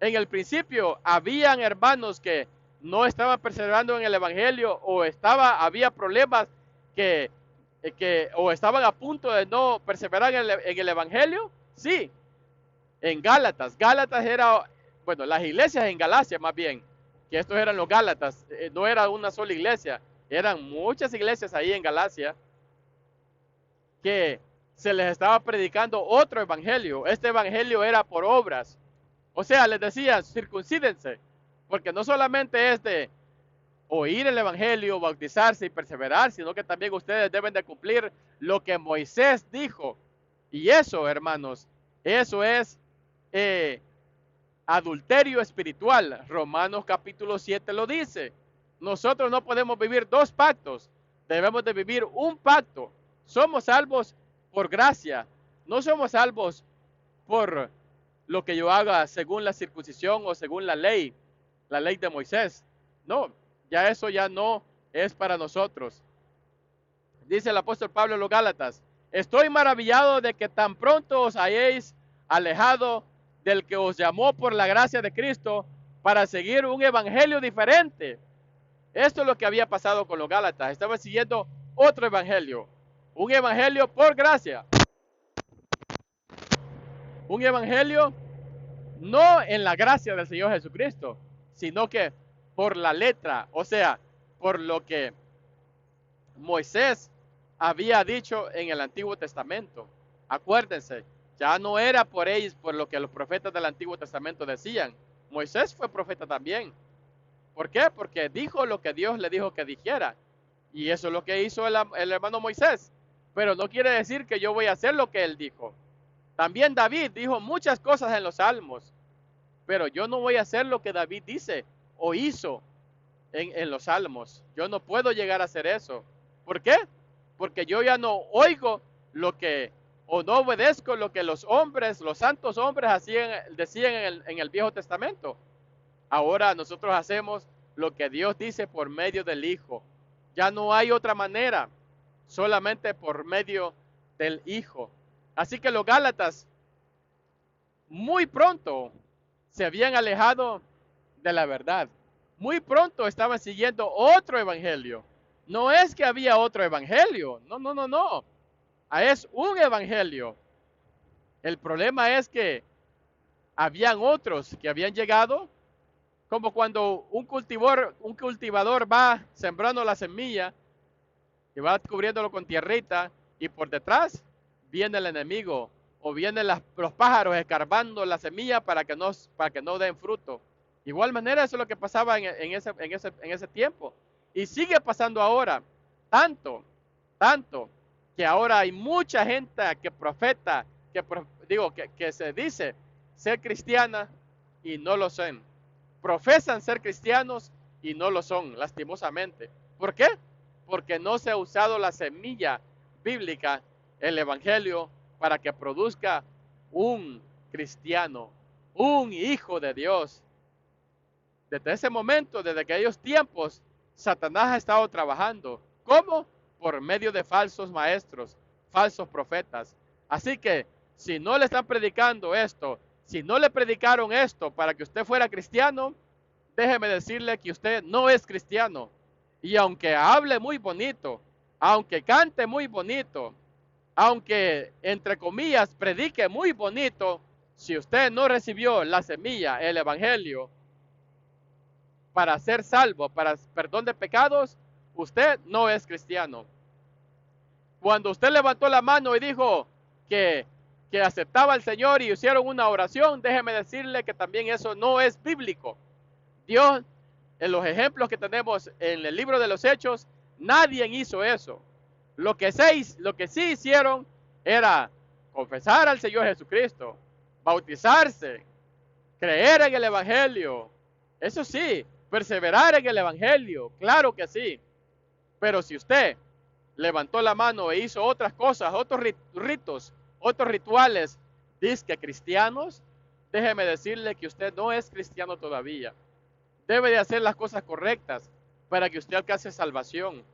Speaker 1: En el principio habían hermanos que no estaban perseverando en el Evangelio o había problemas o estaban a punto de no perseverar en el Evangelio. Sí, en Gálatas. Gálatas era, bueno, las iglesias en Galacia más bien, que estos eran los Gálatas, no era una sola iglesia, eran muchas iglesias ahí en Galacia que se les estaba predicando otro evangelio. Este evangelio era por obras. O sea, les decían, circuncídense, porque no solamente es de oír el evangelio, bautizarse y perseverar, sino que también ustedes deben de cumplir lo que Moisés dijo. Y eso, hermanos, eso es adulterio espiritual. Romanos capítulo 7 lo dice. Nosotros no podemos vivir dos pactos, debemos de vivir un pacto. Somos salvos por gracia, no somos salvos por lo que yo haga según la circuncisión o según la ley de Moisés. No, ya eso ya no es para nosotros. Dice el apóstol Pablo en los Gálatas: estoy maravillado de que tan pronto os hayáis alejado del que os llamó por la gracia de Cristo para seguir un evangelio diferente. Esto es lo que había pasado con los Gálatas. Estaban siguiendo otro evangelio, un evangelio por gracia. Un evangelio no en la gracia del Señor Jesucristo, sino que por la letra, o sea, por lo que Moisés había dicho en el Antiguo Testamento. Acuérdense, ya no era por ellos, por lo que los profetas del Antiguo Testamento decían. Moisés fue profeta también. ¿Por qué? Porque dijo lo que Dios le dijo que dijera. Y eso es lo que hizo el hermano Moisés. Pero no quiere decir que yo voy a hacer lo que él dijo. También David dijo muchas cosas en los salmos. Pero yo no voy a hacer lo que David dice o hizo en los salmos. Yo no puedo llegar a hacer eso. ¿Por qué? porque yo ya no oigo lo que, o no obedezco lo que los hombres, los santos hombres decían en el Viejo Testamento. Ahora nosotros hacemos lo que Dios dice por medio del Hijo. Ya no hay otra manera, solamente por medio del Hijo. Así que los Gálatas muy pronto se habían alejado de la verdad. Muy pronto estaban siguiendo otro evangelio. No es que había otro evangelio, no, no, no, no. Es un evangelio. El problema es que habían otros que habían llegado, como cuando un cultivador va sembrando la semilla y va cubriéndolo con tierrita y por detrás viene el enemigo o vienen los pájaros escarbando la semilla para que no den fruto. Igual manera eso es lo que pasaba en ese tiempo y sigue pasando ahora, tanto que ahora hay mucha gente que profeta, que se dice ser cristiana y no lo son. Profesan ser cristianos y no lo son, lastimosamente. ¿Por qué? Porque no se ha usado la semilla bíblica, el evangelio, para que produzca un cristiano, un hijo de Dios. Desde ese momento, desde aquellos tiempos, Satanás ha estado trabajando. ¿Cómo? Por medio de falsos maestros, falsos profetas. Así que, si no le están predicando esto, si no le predicaron esto para que usted fuera cristiano, déjeme decirle que usted no es cristiano. Y aunque hable muy bonito, aunque cante muy bonito, aunque, entre comillas, predique muy bonito, si usted no recibió la semilla, el evangelio, para ser salvo, para perdón de pecados, usted no es cristiano. Cuando usted levantó la mano y dijo que aceptaba al Señor y hicieron una oración, déjeme decirle que también eso no es bíblico. Dios, en los ejemplos que tenemos en el libro de los Hechos, nadie hizo eso. Lo que sí hicieron era confesar al Señor Jesucristo, bautizarse, creer en el Evangelio. Eso sí, perseverar en el Evangelio, claro que sí. Pero si usted levantó la mano e hizo otras cosas, otros ritos, otros rituales, disque cristianos, déjeme decirle que usted no es cristiano todavía. Debe de hacer las cosas correctas para que usted alcance salvación.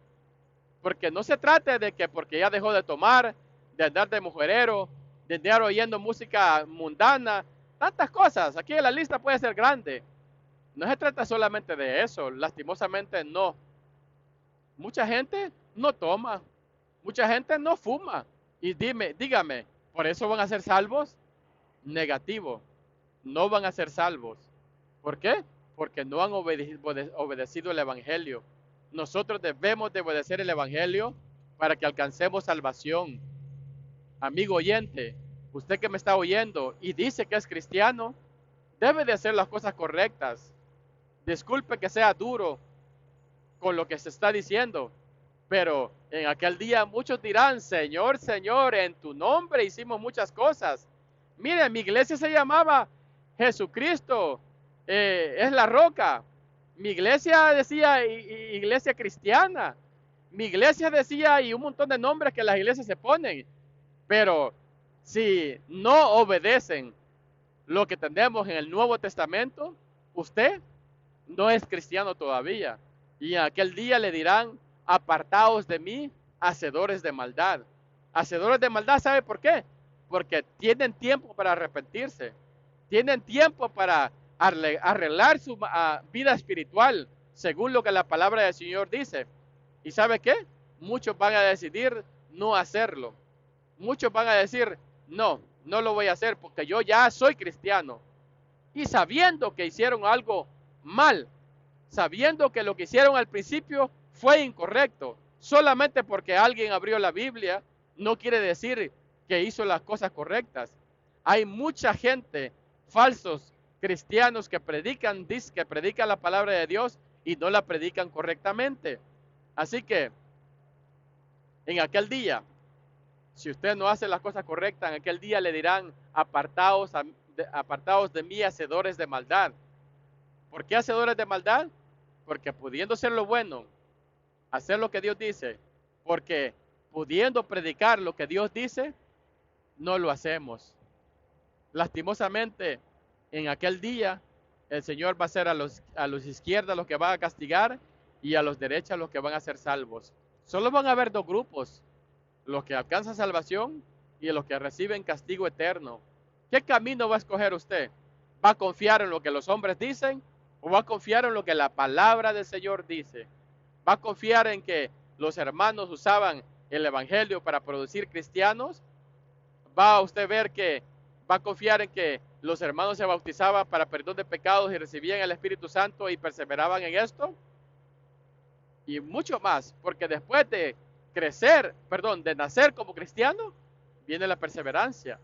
Speaker 1: Porque no se trata de que porque ya dejó de tomar, de andar de mujerero, de andar oyendo música mundana, tantas cosas. Aquí la lista puede ser grande. No se trata solamente de eso, lastimosamente no. Mucha gente no toma, mucha gente no fuma. Y dígame, ¿por eso van a ser salvos? Negativo, no van a ser salvos. ¿Por qué? Porque no han obedecido el Evangelio. Nosotros debemos de obedecer el Evangelio para que alcancemos salvación. Amigo oyente, usted que me está oyendo y dice que es cristiano, debe de hacer las cosas correctas. Disculpe que sea duro con lo que se está diciendo, pero en aquel día muchos dirán, Señor, Señor, en tu nombre hicimos muchas cosas. Mire, mi iglesia se llamaba Jesucristo, es la roca. Mi iglesia decía iglesia cristiana. Mi iglesia decía y un montón de nombres que las iglesias se ponen. Pero si no obedecen lo que tenemos en el Nuevo Testamento, usted no es cristiano todavía. Y en aquel día le dirán, apartaos de mí, hacedores de maldad. Hacedores de maldad, ¿sabe por qué? Porque tienen tiempo para arrepentirse. Tienen tiempo para arreglar su vida espiritual, según lo que la palabra del Señor dice. ¿Y sabe qué? Muchos van a decidir no hacerlo. Muchos van a decir, no, no lo voy a hacer porque yo ya soy cristiano. Y sabiendo que hicieron algo mal, sabiendo que lo que hicieron al principio fue incorrecto, solamente porque alguien abrió la Biblia, no quiere decir que hizo las cosas correctas. Hay mucha gente, falsos cristianos que predican la palabra de Dios y no la predican correctamente. Así que, en aquel día, si usted no hace las cosas correctas, en aquel día le dirán, apartaos de mí, hacedores de maldad. ¿Por qué hacedores de maldad? Porque pudiendo ser lo bueno, hacer lo que Dios dice, porque pudiendo predicar lo que Dios dice, no lo hacemos. Lastimosamente, en aquel día, el Señor va a ser a los izquierdas los que van a castigar y a los derechas los que van a ser salvos. Solo van a haber dos grupos, los que alcanzan salvación y los que reciben castigo eterno. ¿Qué camino va a escoger usted? ¿Va a confiar en lo que los hombres dicen o va a confiar en lo que la palabra del Señor dice? ¿Va a confiar en que los hermanos usaban el evangelio para producir cristianos? ¿Va a usted ver que va a confiar en que los hermanos se bautizaban para perdón de pecados y recibían el Espíritu Santo y perseveraban en esto? Y mucho más, porque después de de nacer como cristiano, viene la perseverancia.